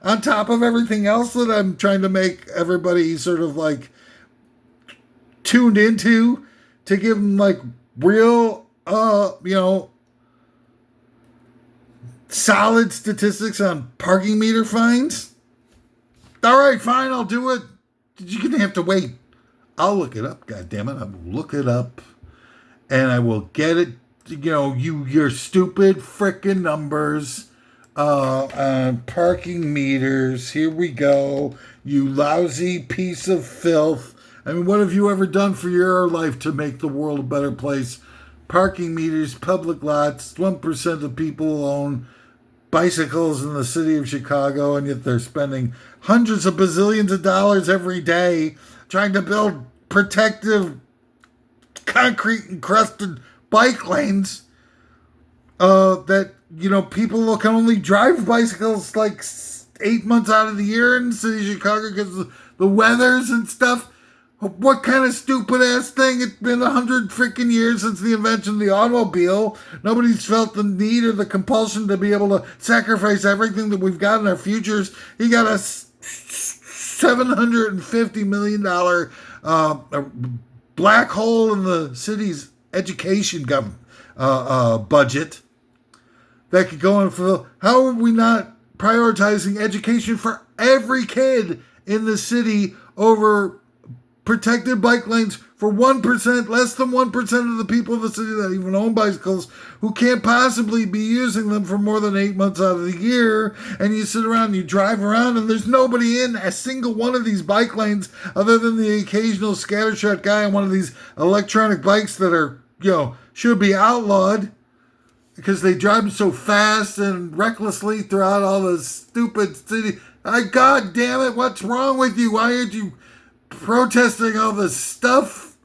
on top of everything else that I'm trying to make everybody sort of like tuned into to give them like real, solid statistics on parking meter fines? All right, fine, I'll do it. You're going to have to wait. I'll look it up, goddammit. I will look it up and I will get it. Your stupid frickin' numbers on parking meters. Here we go. You lousy piece of filth. I mean, what have you ever done for your life to make the world a better place? Parking meters, public lots, 1% of people own bicycles in the city of Chicago, and yet they're spending hundreds of bazillions of dollars every day trying to build protective concrete encrusted bike lanes that people can only drive bicycles like 8 months out of the year in the city of Chicago because of the weathers and stuff. What kind of stupid ass thing? It's been 100 freaking years since the invention of the automobile. Nobody's felt the need or the compulsion to be able to sacrifice everything that we've got in our futures. You got a $750 million black hole in the city's education budget that could go on for. How are we not prioritizing education for every kid in the city over protected bike lanes for 1%, less than 1% of the people of the city that even own bicycles, who can't possibly be using them for more than 8 months out of the year? And you sit around and you drive around and there's nobody in a single one of these bike lanes other than the occasional scattershot guy on one of these electronic bikes that are, should be outlawed because they drive them so fast and recklessly throughout all the stupid city. God damn it, what's wrong with you? Why aren't you protesting all this stuff?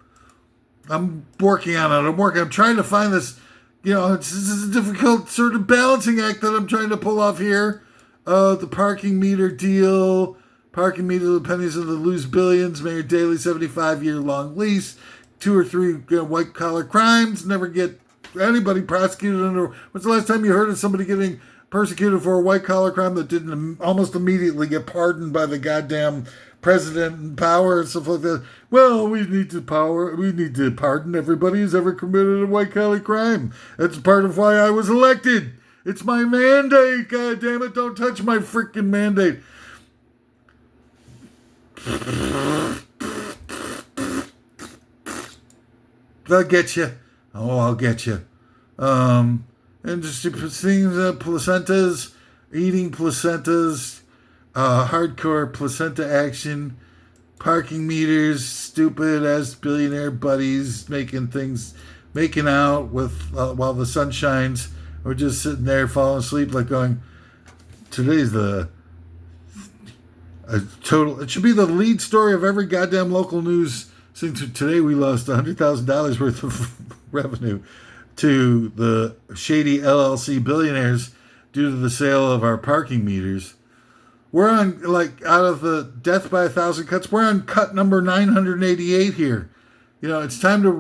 I'm working on it. I'm trying to find this. This is a difficult sort of balancing act that I'm trying to pull off here. The parking meter deal. Parking meter, the pennies of the lose billions. Mayor Daley, 75-year long lease. 2 or 3 white collar crimes. Never get anybody prosecuted under. When's the last time you heard of somebody getting persecuted for a white collar crime that didn't almost immediately get pardoned by the goddamn president in power and stuff like that? Well, we need to pardon everybody who's ever committed a white collar crime. That's part of why I was elected. It's my mandate. God damn it! Don't touch my freaking mandate. I'll get you. Oh, I'll get you. And just things, placentas, eating placentas, hardcore placenta action, parking meters, stupid as billionaire buddies making out with while the sun shines. We're just sitting there falling asleep, like going, today's it should be the lead story of every goddamn local news. Since today we lost $100,000 worth of revenue to the shady LLC billionaires due to the sale of our parking meters. We're on, out of the death by 1,000 cuts, we're on cut number 988 here. It's time to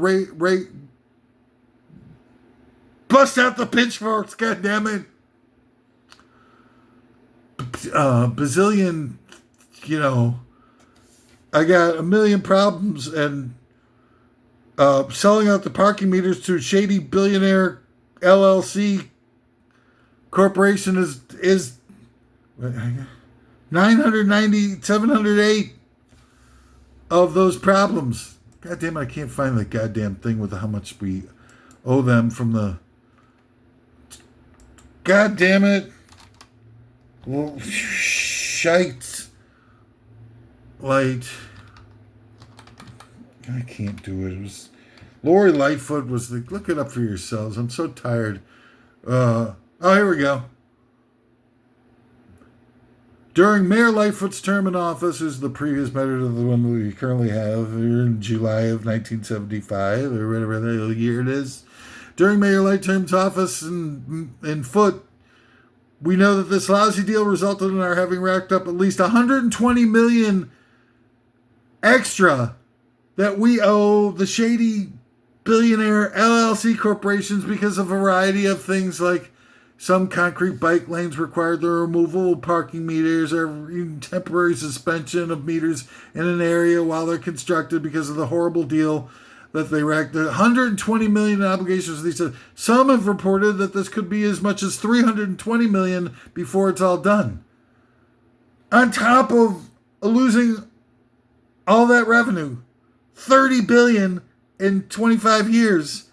bust out the pitchforks, goddammit. Bazillion, I got a million problems, and selling out the parking meters to a shady billionaire LLC corporation is 708 of those problems. God damn it, I can't find the goddamn thing with how much we owe them from the. God damn it. Well, shite. I can't do it. It was Lori Lightfoot was the. Look it up for yourselves. I'm so tired. Here we go. During Mayor Lightfoot's term in office, is the previous mayor to the one we currently have here in July of 1975, or whatever the year it is. During Mayor Lightfoot's office in Foot, we know that this lousy deal resulted in our having racked up at least $120 million extra that we owe the shady billionaire LLC corporations because of a variety of things like some concrete bike lanes required the removal of parking meters or temporary suspension of meters in an area while they're constructed because of the horrible deal that they racked. 120 million in obligations. They said some have reported that this could be as much as 320 million before it's all done. On top of losing all that revenue, 30 billion in 25 years.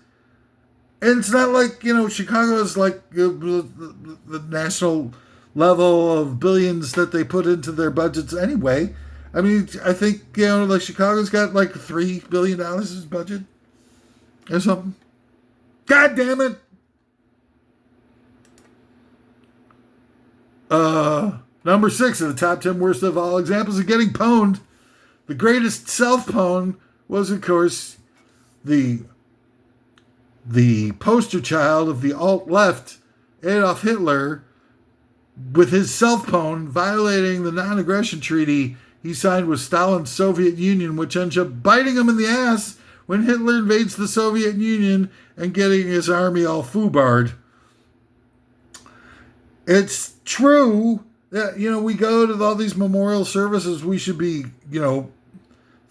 And it's not like, Chicago is like the national level of billions that they put into their budgets anyway. I mean, I think, like Chicago's got like $3 billion in its budget or something. God damn it. Number 6 of the top 10 worst of all examples of getting pwned. The greatest self-pwn was, of course, the poster child of the alt-left, Adolf Hitler, with his self-pwn violating the non-aggression treaty he signed with Stalin's Soviet Union, which ends up biting him in the ass when Hitler invades the Soviet Union and getting his army all foobarred. It's true that, we go to all these memorial services. We should be,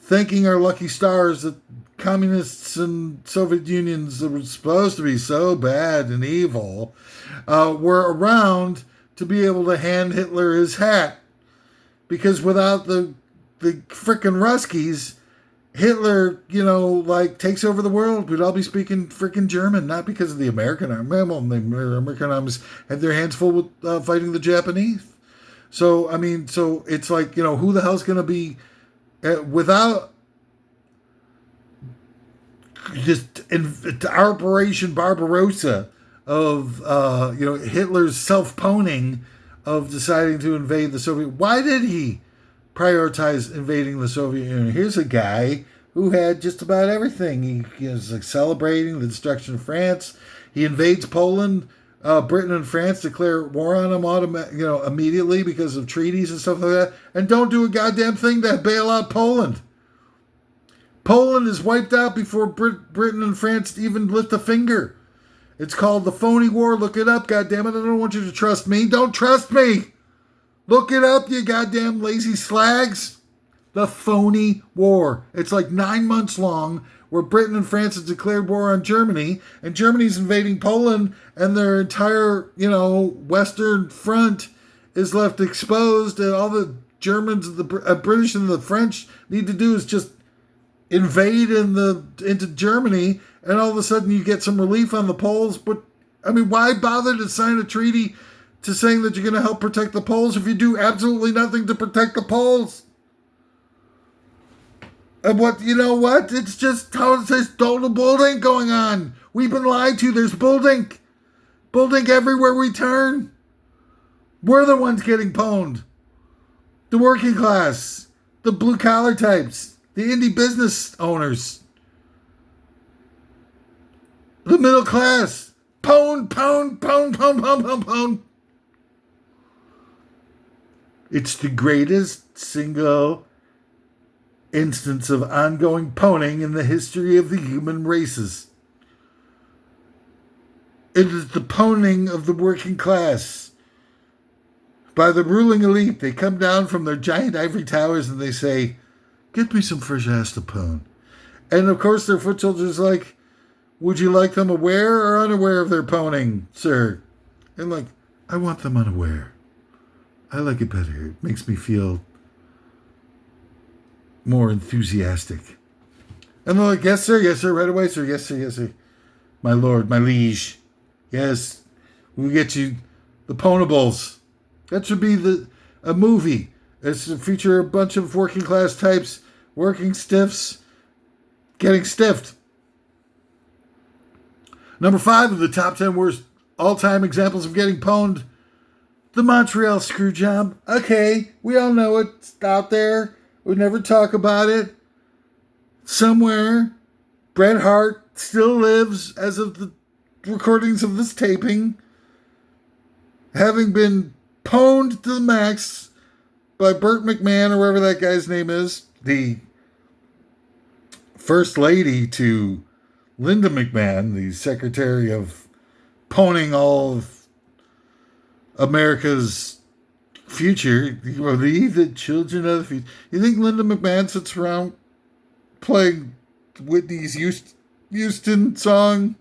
thanking our lucky stars that communists and Soviet unions that were supposed to be so bad and evil were around to be able to hand Hitler his hat. Because without the frickin' Ruskies, Hitler, takes over the world. We'd all be speaking frickin' German, not because of the American army. Well, the American armies had their hands full with fighting the Japanese. So, it's like, who the hell's going to be without just Operation Barbarossa of, Hitler's self-pwning of deciding to invade the Soviet. Why did he prioritize invading the Soviet Union? Here's a guy who had just about everything. He was celebrating the destruction of France. He invades Poland. Britain and France declare war on him immediately because of treaties and stuff like that, and don't do a goddamn thing to bail out Poland. Poland is wiped out before Britain and France even lift a finger. It's called the phony war. Look it up, goddammit. I don't want you to trust me. Don't trust me. Look it up, you goddamn lazy slags. The phony war. It's like 9 months long, where Britain and France have declared war on Germany, and Germany's invading Poland, and their entire, Western front is left exposed, and all the Germans, the British and the French need to do is just invade into Germany, and all of a sudden you get some relief on the Poles. But, why bother to sign a treaty to saying that you're going to help protect the Poles if you do absolutely nothing to protect the Poles? And it's just how it says total bulldink going on. We've been lied to. There's bulldink. Bulldink everywhere we turn. We're the ones getting pwned. The working class. The blue-collar types. The indie business owners. The middle class. Pwn. It's the greatest single instance of ongoing pwning in the history of the human races. It is the pwning of the working class. By the ruling elite, they come down from their giant ivory towers and they say, "Get me some fresh ass to pwn." And of course their foot soldiers like, "Would you like them aware or unaware of their pwning, sir?" And I want them unaware. I like it better. It makes me feel more enthusiastic. And they're like, "Yes, sir, right away, sir, yes, sir. My lord, my liege. Yes, we'll get you the Pwnables." That should be a movie. It's to feature a bunch of working class types, working stiffs, getting stiffed. Number 5 of the top 10 worst all-time examples of getting pwned, the Montreal screw job. Okay, we all know it. It's out there. We never talk about it. Somewhere, Bret Hart still lives as of the recordings of this taping, having been pwned to the max by Burt McMahon, or whatever that guy's name is, the first lady to Linda McMahon, the secretary of pwning all of America's future. Believe the children of the future. You think Linda McMahon sits around playing Whitney's Houston song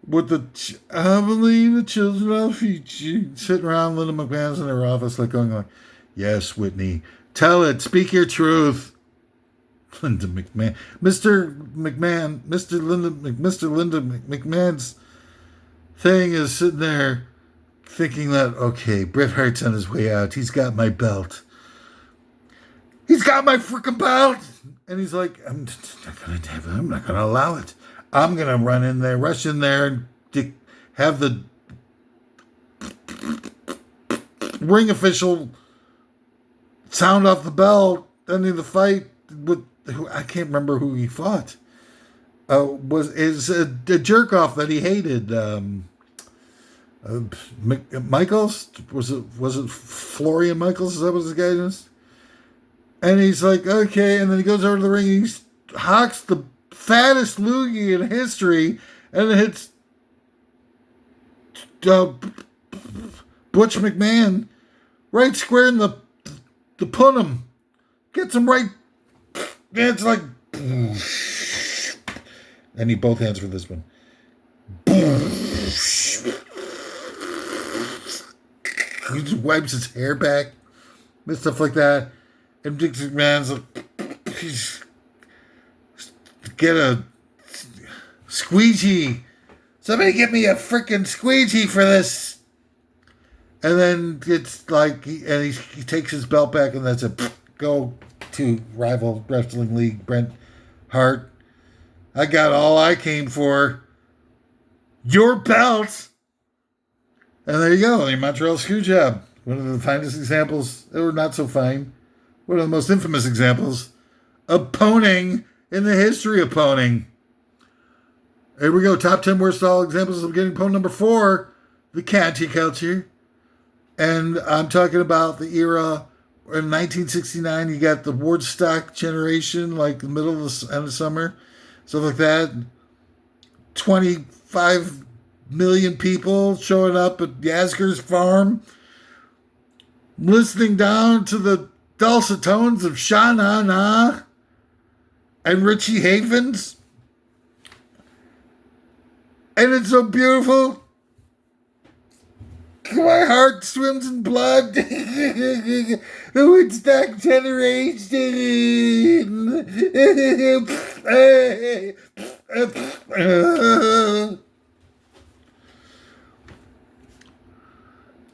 with the I believe the children of the future, sitting around Linda McMahon's in her office going like, yes, Whitney, tell it, speak your truth. Linda McMahon, Mr. Linda McMahon's thing is sitting there thinking that, okay, Bret Hart's on his way out. He's got my belt. He's got my freaking belt. And he's like, I'm not going to allow it. I'm going to rush in there and have the ring official sound off the bell, ending the fight with, I can't remember who he fought. Is a jerk off that he hated. Michaels, was it Florian Michaels? Is that what his guy is? And he's like, okay, and then he goes over to the ring and he hawks the fattest loogie in history, and it hits Butch McMahon right square in the punum. Gets him right. It's like, and he both hands for this one. He just wipes his hair back and stuff like that. And Dick McMahon's like, get a squeegee. Somebody get me a freaking squeegee for this. And then it's like, he takes his belt back, and that's it. Go to rival wrestling league, Bret Hart. I got all I came for. Your belt. And there you go, the Montreal screw job. One of the finest examples, or not so fine, one of the most infamous examples of pwning in the history of pwning. Here we go, top 10 worst all examples of getting pwned. Number 4, the canty culture. And I'm talking about the era in 1969, you got the Woodstock generation, like the middle of the end of summer, stuff like that. 25 million people showing up at Yasgur's farm, listening down to the dulcet tones of Sha Na Na and Richie Havens. And it's so beautiful. My heart swims in blood. The Woodstock generation.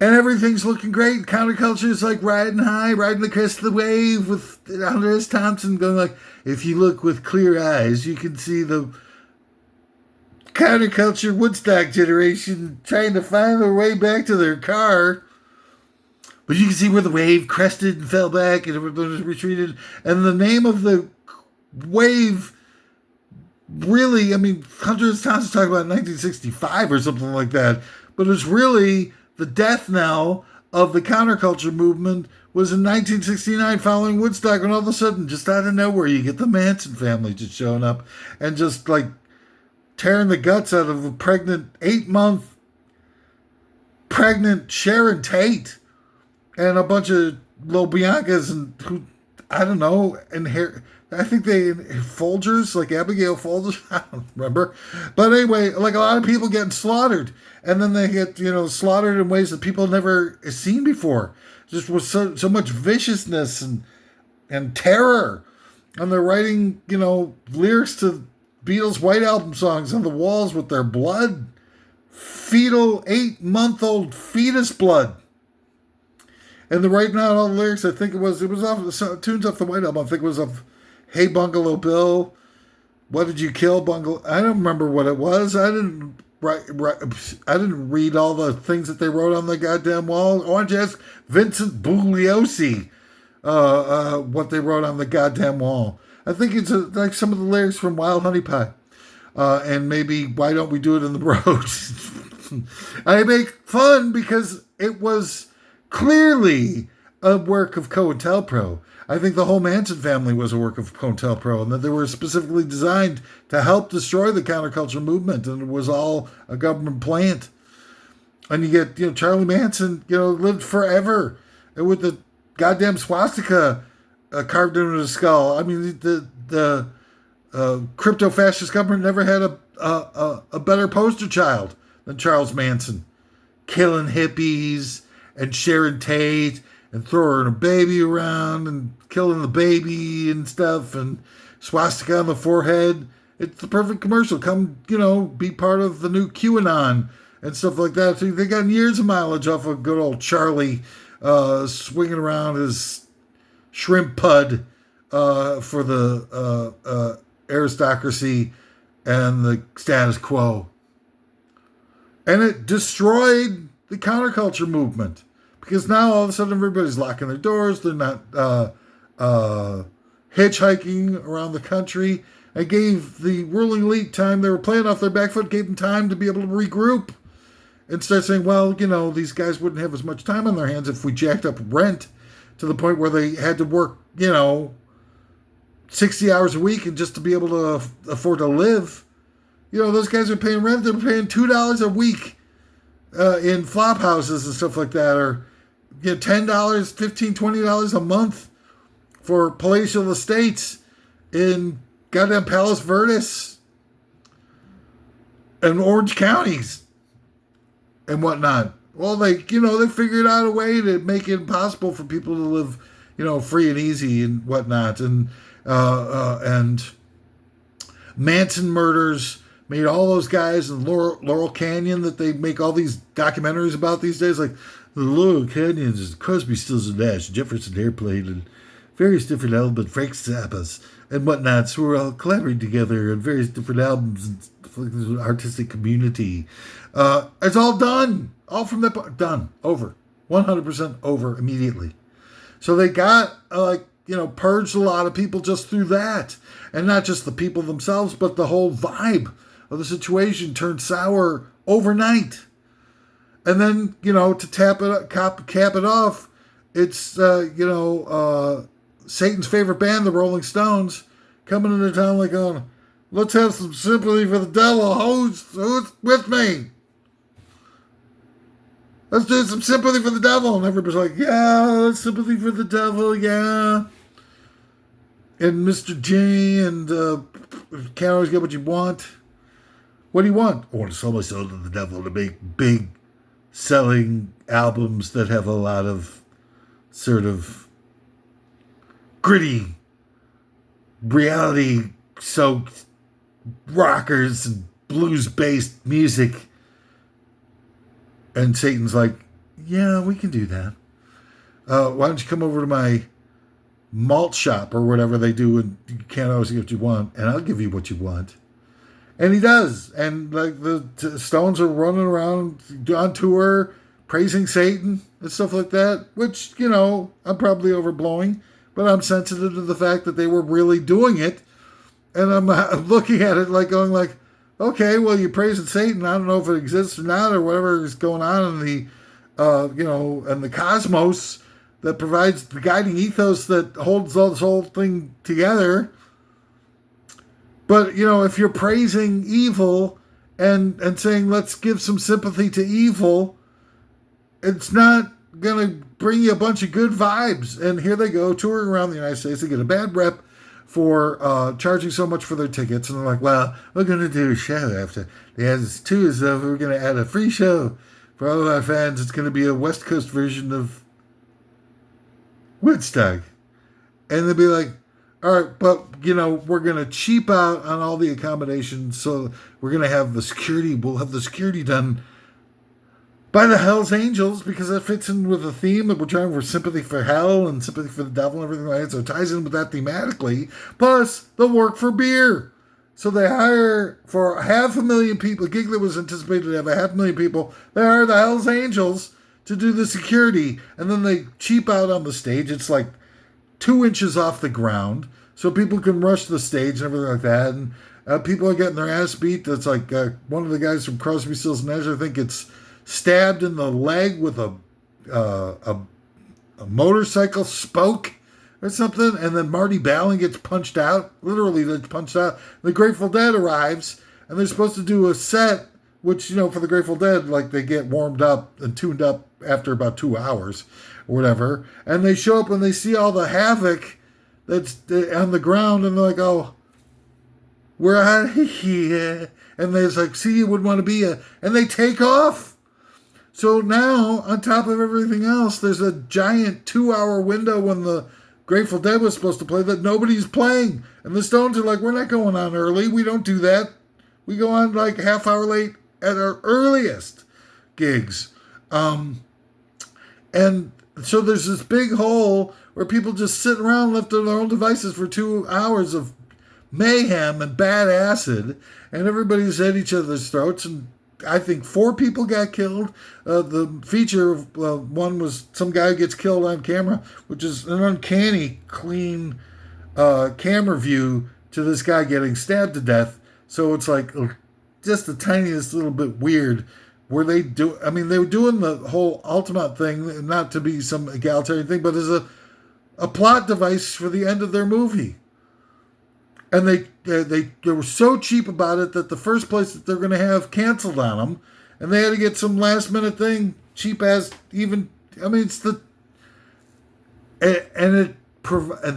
And everything's looking great. Counterculture is like riding high, riding the crest of the wave with Andres Thompson going like, if you look with clear eyes, you can see the counterculture Woodstock generation trying to find their way back to their car. But you can see where the wave crested and fell back and everybody retreated. And the name of the wave really, I mean, Andres Thompson talked about 1965 or something like that. But it's really the death knell of the counterculture movement was in 1969 following Woodstock, when all of a sudden, just out of nowhere, you get the Manson family just showing up and just like tearing the guts out of a pregnant, 8-month pregnant Sharon Tate and a bunch of Lobiancas and who, I don't know, I think they, Folgers, like Abigail Folgers, I don't remember. But anyway, like a lot of people getting slaughtered. And then they get, slaughtered in ways that people never seen before. Just with so much viciousness and terror. And they're writing, lyrics to Beatles' White Album songs on the walls with their blood. Fetal, 8-month-old fetus blood. And they're writing out all the lyrics. I think it was off tunes off the White Album. I think it was of Hey Bungalow Bill. What did you kill, Bungle? I don't remember what it was. I didn't I didn't read all the things that they wrote on the goddamn wall. Why don't you ask Vincent Bugliosi what they wrote on the goddamn wall? I think it's like some of the lyrics from Wild Honey Pie. And maybe why don't we do it in the roads? I make fun because it was clearly a work of COINTELPRO. I think the whole Manson family was a work of COINTELPRO, and that they were specifically designed to help destroy the counterculture movement, and it was all a government plant. And you get, Charlie Manson, lived forever with the goddamn swastika carved into his skull. I mean, the crypto-fascist government never had a better poster child than Charles Manson. Killing hippies and Sharon Tate and throwing her baby around and killing the baby and stuff and swastika on the forehead. It's the perfect commercial. Come, be part of the new QAnon and stuff like that. So they got years of mileage off of good old Charlie swinging around his shrimp pud for the aristocracy and the status quo. And it destroyed the counterculture movement because now all of a sudden everybody's locking their doors. They're not hitchhiking around the country. It gave the ruling elite time. They were playing off their back foot, gave them time to be able to regroup and start saying, well, these guys wouldn't have as much time on their hands if we jacked up rent to the point where they had to work, 60 hours a week and just to be able to afford to live. Those guys are paying rent. They're paying $2 a week in flop houses and stuff like that, or $10, $15, $20 a month for palatial estates in goddamn Palos Verdes and Orange counties and whatnot. Well, they figured out a way to make it impossible for people to live, free and easy and whatnot. And Manson murders made all those guys in Laurel Canyon that they make all these documentaries about these days, like the Laurel Canyons, Crosby, Stills and Nash, Jefferson Airplane, and various different elements, Frank Zappas and whatnot. So we're all collaborating together on various different albums and artistic community. It's all done. All from that point. Done. Over. 100% over immediately. So they got, purged a lot of people just through that. And not just the people themselves, but the whole vibe of the situation turned sour overnight. And then, to cap it off, it's, Satan's favorite band, the Rolling Stones, coming into town like going, let's have some sympathy for the devil. Who's with me? Let's do some sympathy for the devil. And everybody's like, yeah, sympathy for the devil, yeah. And Mr. J and can't always get what you want. What do you want? I want to sell my soul to the devil to make big selling albums that have a lot of sort of gritty, reality-soaked rockers and blues-based music. And Satan's like, yeah, we can do that. Why don't you come over to my malt shop or whatever they do, and you can't always get what you want, and I'll give you what you want. And he does. And like the Stones are running around on tour praising Satan and stuff like that, which, I'm probably overblowing, but I'm sensitive to the fact that they were really doing it. And I'm looking at it like going like, okay, well, you're praising Satan. I don't know if it exists or not or whatever is going on in the, in the cosmos that provides the guiding ethos that holds all this whole thing together. But, if you're praising evil and saying, let's give some sympathy to evil, it's not going to bring you a bunch of good vibes. And here they go, touring around the United States. They get a bad rep for charging so much for their tickets. And they're like, well, we're going to do a show after the As Two is over. We're going to add a free show for all of our fans. It's going to be a West Coast version of Woodstock. And they'll be like, all right, but, we're going to cheap out on all the accommodations. So we're going to have the security. We'll have the security done by the Hell's Angels because that fits in with the theme that we're trying for sympathy for hell and sympathy for the devil and everything like that. So it ties in with that thematically. Plus, they'll work for beer. So they hire for 500,000 people. A gig that was anticipated to have 500,000 people. They hire the Hells Angels to do the security, and then they cheap out on the stage. It's like 2 inches off the ground, so people can rush the stage and everything like that. And people are getting their ass beat. That's like one of the guys from Crosby, Stills, Nash, I think, gets stabbed in the leg with a motorcycle spoke or something, and then Marty Ballin gets punched out. Literally, gets punched out. The Grateful Dead arrives, and they're supposed to do a set, which, for the Grateful Dead, like, they get warmed up and tuned up after about 2 hours or whatever. And they show up and they see all the havoc that's on the ground, and they're like, oh, we're out of here. And they're like, see, you wouldn't want to be a... And they take off. So now, on top of everything else, there's a giant 2-hour window when the Grateful Dead was supposed to play that nobody's playing. And the Stones are like, we're not going on early. We don't do that. We go on like a half hour late at our earliest gigs. And so there's this big hole where people just sit around left on their own devices for 2 hours of mayhem and bad acid. And everybody's at each other's throats. And I think 4 people got killed. The feature one was some guy gets killed on camera, which is an uncanny, clean camera view to this guy getting stabbed to death. So it's like just the tiniest little bit weird. They were doing the whole Ultimate thing, not to be some egalitarian thing, but as a plot device for the end of their movie. And they were so cheap about it that the first place that they're going to have canceled on them, and they had to get some last minute thing, cheap as even. It's the and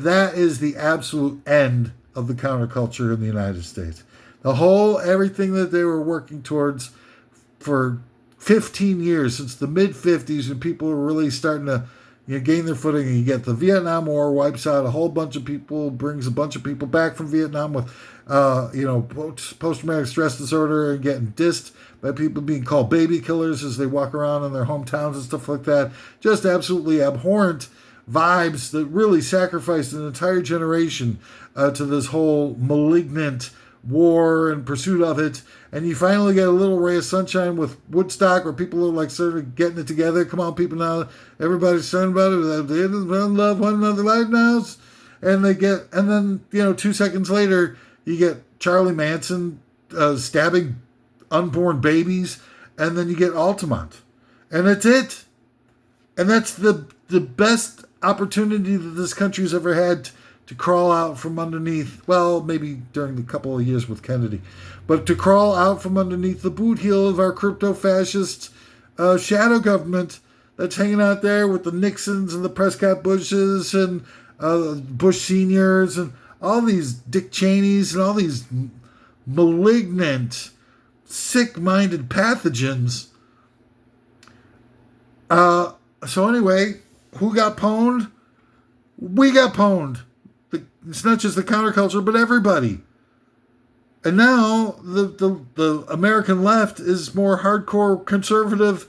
that is the absolute end of the counterculture in the United States. The whole everything that they were working towards for 15 years, since the mid 50s, when people were really starting to gain their footing, and you get the Vietnam War wipes out a whole bunch of people, brings a bunch of people back from Vietnam with, post-traumatic stress disorder and getting dissed by people being called baby killers as they walk around in their hometowns and stuff like that. Just absolutely abhorrent vibes that really sacrificed an entire generation to this whole malignant war and pursuit of it. And you finally get a little ray of sunshine with Woodstock, where people are like sort of getting it together. Come on, people, now everybody's talking about it. They love one another like now. And then 2 seconds later, you get Charlie Manson stabbing unborn babies, and then you get Altamont, and that's it. And that's the best opportunity that this country's ever had to crawl out from underneath, well, maybe during the couple of years with Kennedy, but to crawl out from underneath the boot heel of our crypto-fascist shadow government that's hanging out there with the Nixons and the Prescott Bushes and Bush seniors and all these Dick Cheneys and all these malignant, sick-minded pathogens. So anyway, who got pwned? We got pwned. It's not just the counterculture, but everybody. And now the American left is more hardcore conservative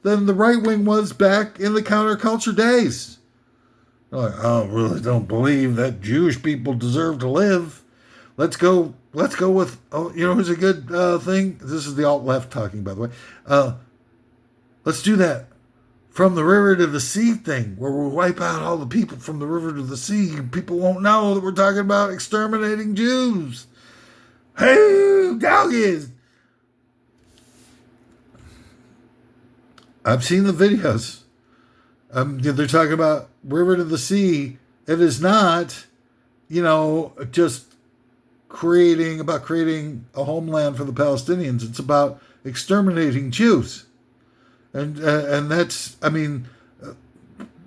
than the right wing was back in the counterculture days. They're like, oh, I really don't believe that Jewish people deserve to live. Let's go with, who's a good thing? This is the alt-left talking, by the way. Let's do that from the river to the sea thing, where we wipe out all the people from the river to the sea. People won't know that we're talking about exterminating Jews. Hey, doggies! I've seen the videos. They're talking about river to the sea. It is not, just creating a homeland for the Palestinians. It's about exterminating Jews. And that's,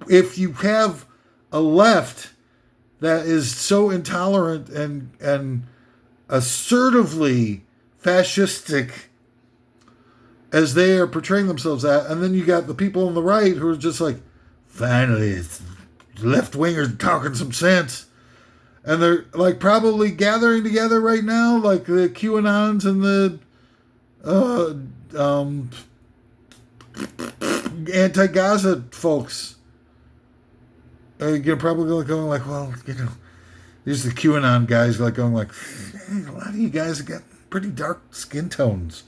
if you have a left that is so intolerant and assertively fascistic as they are portraying themselves at, and then you got the people on the right who are just like, finally, it's left-wingers talking some sense. And they're like probably gathering together right now, like the QAnons and the anti-Gaza folks. You're probably going like, well, these are the QAnon guys like going like, hey, a lot of you guys have got pretty dark skin tones.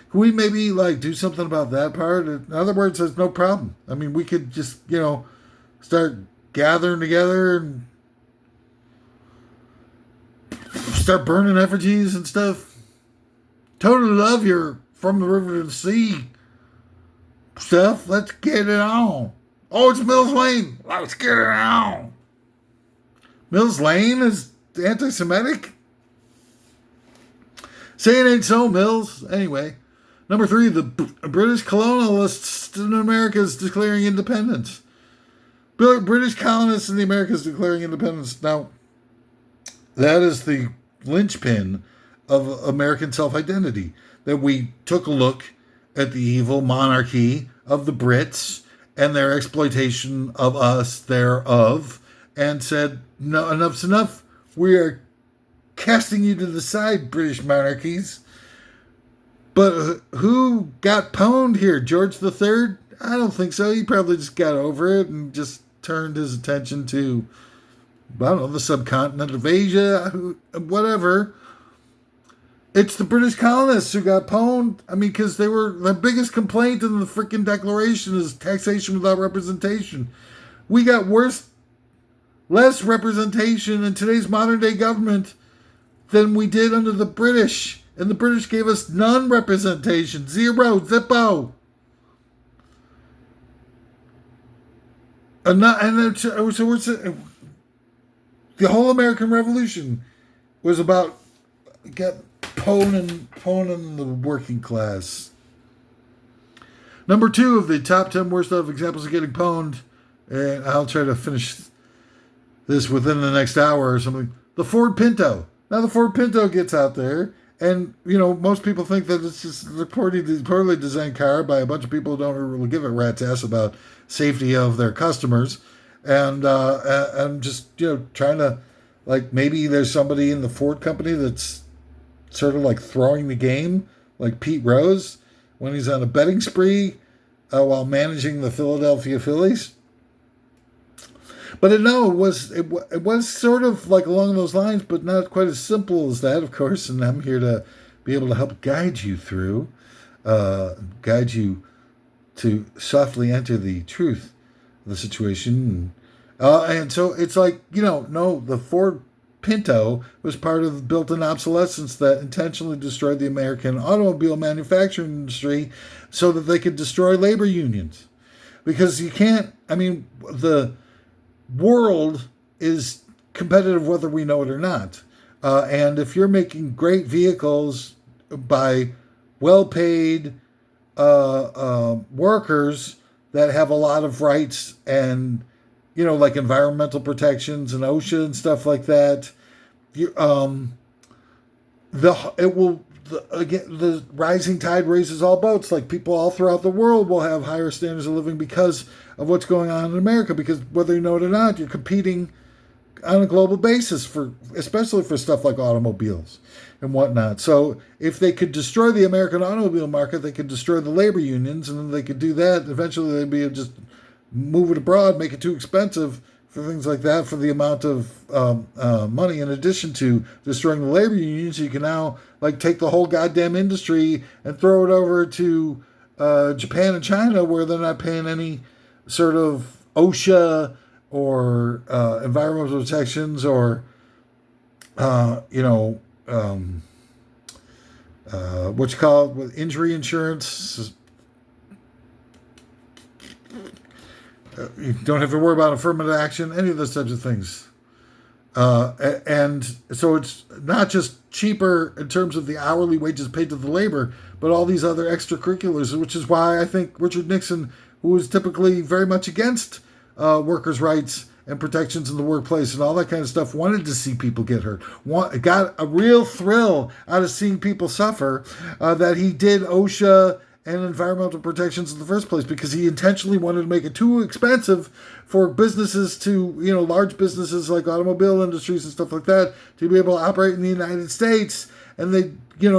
Can we maybe like do something about that part? In other words, there's no problem. I mean, we could just, start gathering together and start burning effigies and stuff. Totally love your From the River to the Sea stuff. Let's get it on. Oh, it's Mills Lane. Let's get it on. Mills Lane is anti-Semitic? Say it ain't so, Mills. Anyway, number 3, the British colonialists in America is declaring independence. British colonists in the Americas declaring independence. Now, that is the linchpin of American self-identity. That we took a look at the evil monarchy of the Brits and their exploitation of us thereof and said, no, enough's enough. We are casting you to the side, British monarchies. But who got pwned here? George III? I don't think so. He probably just got over it and just turned his attention to, I don't know, the subcontinent of Asia, whatever. It's the British colonists who got pwned. I mean, because they were, the biggest complaint in the freaking Declaration is taxation without representation. We got less representation in today's modern day government than we did under the British. And the British gave us none representation. Zero. Zippo. The whole American Revolution was about poning the working class. Number 2 of the top 10 worst of examples of getting pwned, and I'll try to finish this within the next hour or something. The Ford Pinto. Now the Ford Pinto gets out there, and most people think that it's just a poorly designed car by a bunch of people who don't really give a rat's ass about safety of their customers, and just trying to, like, maybe there's somebody in the Ford company that's sort of like throwing the game, like Pete Rose when he's on a betting spree while managing the Philadelphia Phillies. But it was sort of like along those lines, but not quite as simple as that, of course. And I'm here to be able to help guide you through, guide you to softly enter the truth of the situation. And so it's like, no, the Ford Pinto was part of built-in obsolescence that intentionally destroyed the American automobile manufacturing industry so that they could destroy labor unions. Because you can't, the world is competitive whether we know it or not. And if you're making great vehicles by well-paid workers that have a lot of rights and, like environmental protections and OSHA and stuff like that, the rising tide raises all boats. Like, people all throughout the world will have higher standards of living because of what's going on in America. Because whether you know it or not, you're competing on a global basis especially for stuff like automobiles and whatnot. So if they could destroy the American automobile market, they could destroy the labor unions, and then they could do that. Eventually, they'd be just move it abroad, make it too expensive for things like that, for the amount of money. In addition to destroying the labor unions, you can now take the whole goddamn industry and throw it over to Japan and China, where they're not paying any sort of OSHA or environmental protections or what you call it with injury insurance. You don't have to worry about affirmative action, any of those types of things. And so it's not just cheaper in terms of the hourly wages paid to the labor, but all these other extracurriculars, which is why I think Richard Nixon, who is typically very much against workers' rights and protections in the workplace and all that kind of stuff, wanted to see people get hurt. Got a real thrill out of seeing people suffer, that he did OSHA and environmental protections in the first place, because he intentionally wanted to make it too expensive for businesses to, large businesses like automobile industries and stuff like that, to be able to operate in the United States. And they,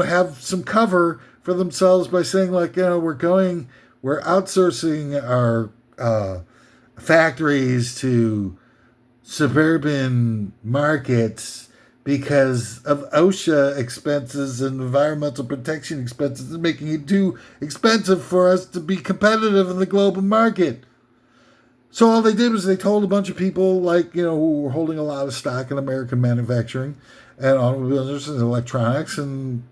have some cover for themselves by saying, we're outsourcing our factories to suburban markets because of OSHA expenses and environmental protection expenses, and making it too expensive for us to be competitive in the global market. So all they did was they told a bunch of people, like, who were holding a lot of stock in American manufacturing and automobiles and electronics and,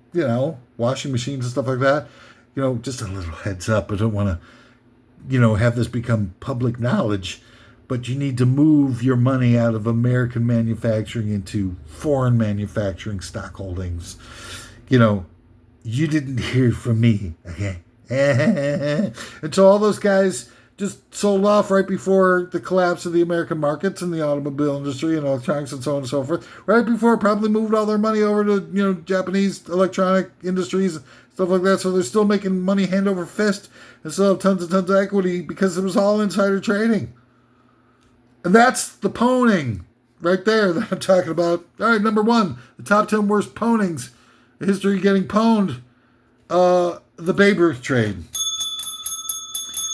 washing machines and stuff like that, just a little heads up. I don't want to, have this become public knowledge, but you need to move your money out of American manufacturing into foreign manufacturing stock holdings. You didn't hear from me, okay? And so all those guys just sold off right before the collapse of the American markets and the automobile industry and electronics and so on and so forth. Right before, probably moved all their money over to, Japanese electronic industries, stuff like that. So they're still making money hand over fist and still have tons and tons of equity because it was all insider trading. And that's the poning right there that I'm talking about. All right, number 1, the top 10 worst ponings. History getting pwned. The Babe Ruth trade.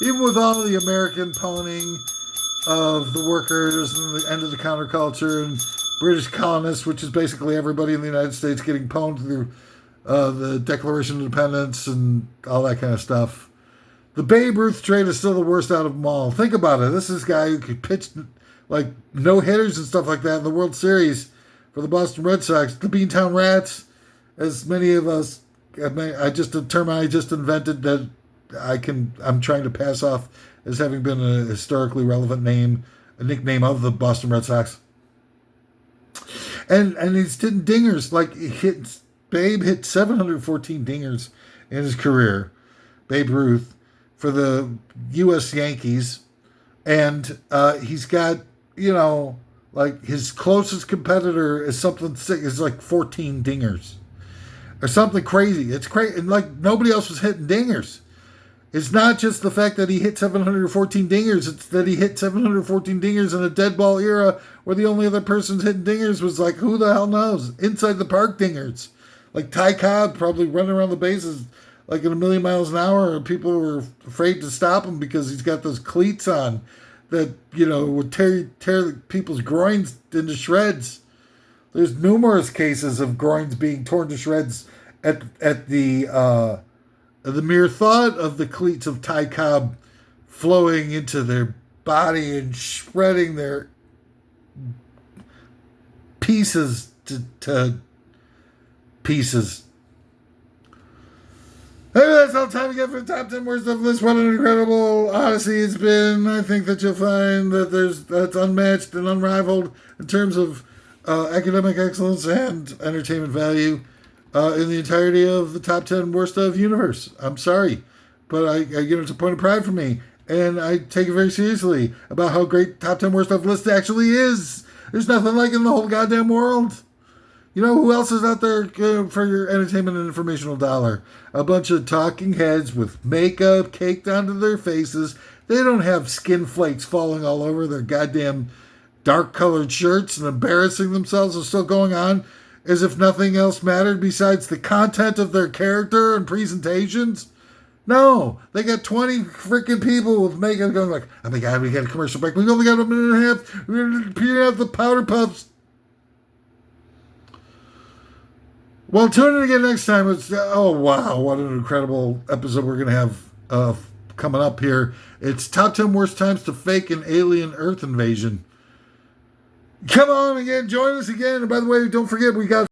Even with all the American poning of the workers and the end of the counterculture and British colonists, which is basically everybody in the United States getting pwned through the Declaration of Independence and all that kind of stuff. The Babe Ruth trade is still the worst out of them all. Think about it. This is a guy who could pitch like no-hitters and stuff like that in the World Series for the Boston Red Sox. The Beantown Rats, as many of us, a term I just invented that I'm trying to pass off as having been a historically relevant name, a nickname of the Boston Red Sox. And he's hitting dingers. Like, Babe hit 714 dingers in his career, Babe Ruth, for the U.S. Yankees. And he's got, like his closest competitor is something sick, is like 14 dingers. Or something crazy. It's crazy. And like nobody else was hitting dingers. It's not just the fact that he hit 714 dingers. It's that he hit 714 dingers in a dead ball era where the only other person hitting dingers was like, who the hell knows? Inside the park dingers. Like Ty Cobb probably running around the bases like at 1,000,000 miles an hour, and people were afraid to stop him because he's got those cleats on that, would tear people's groins into shreds. There's numerous cases of groins being torn to shreds at the mere thought of the cleats of Ty Cobb flowing into their body and shredding their pieces to pieces. Hey, that's all the time we get for the top 10 worst of this. What an incredible odyssey it's been. I think that you'll find that that's unmatched and unrivaled in terms of academic excellence and entertainment value in the entirety of the top 10 worst of universe. I'm sorry, but it's a point of pride for me, and I take it very seriously about how great top 10 worst of list actually is. There's nothing like it in the whole goddamn world. Who else is out there for your entertainment and informational dollar? A bunch of talking heads with makeup caked onto their faces. They don't have skin flakes falling all over their goddamn dark-colored shirts and embarrassing themselves and still going on as if nothing else mattered besides the content of their character and presentations. No, they got 20 freaking people with makeup going like, oh my God, we got a commercial break. We've only got a minute and a half. We're going to peel out the powder puffs. Well, tune in again next time. Oh, wow, what an incredible episode we're going to have coming up here. It's top 10 worst times to fake an alien Earth invasion. Come on again, join us again. And by the way, don't forget, we got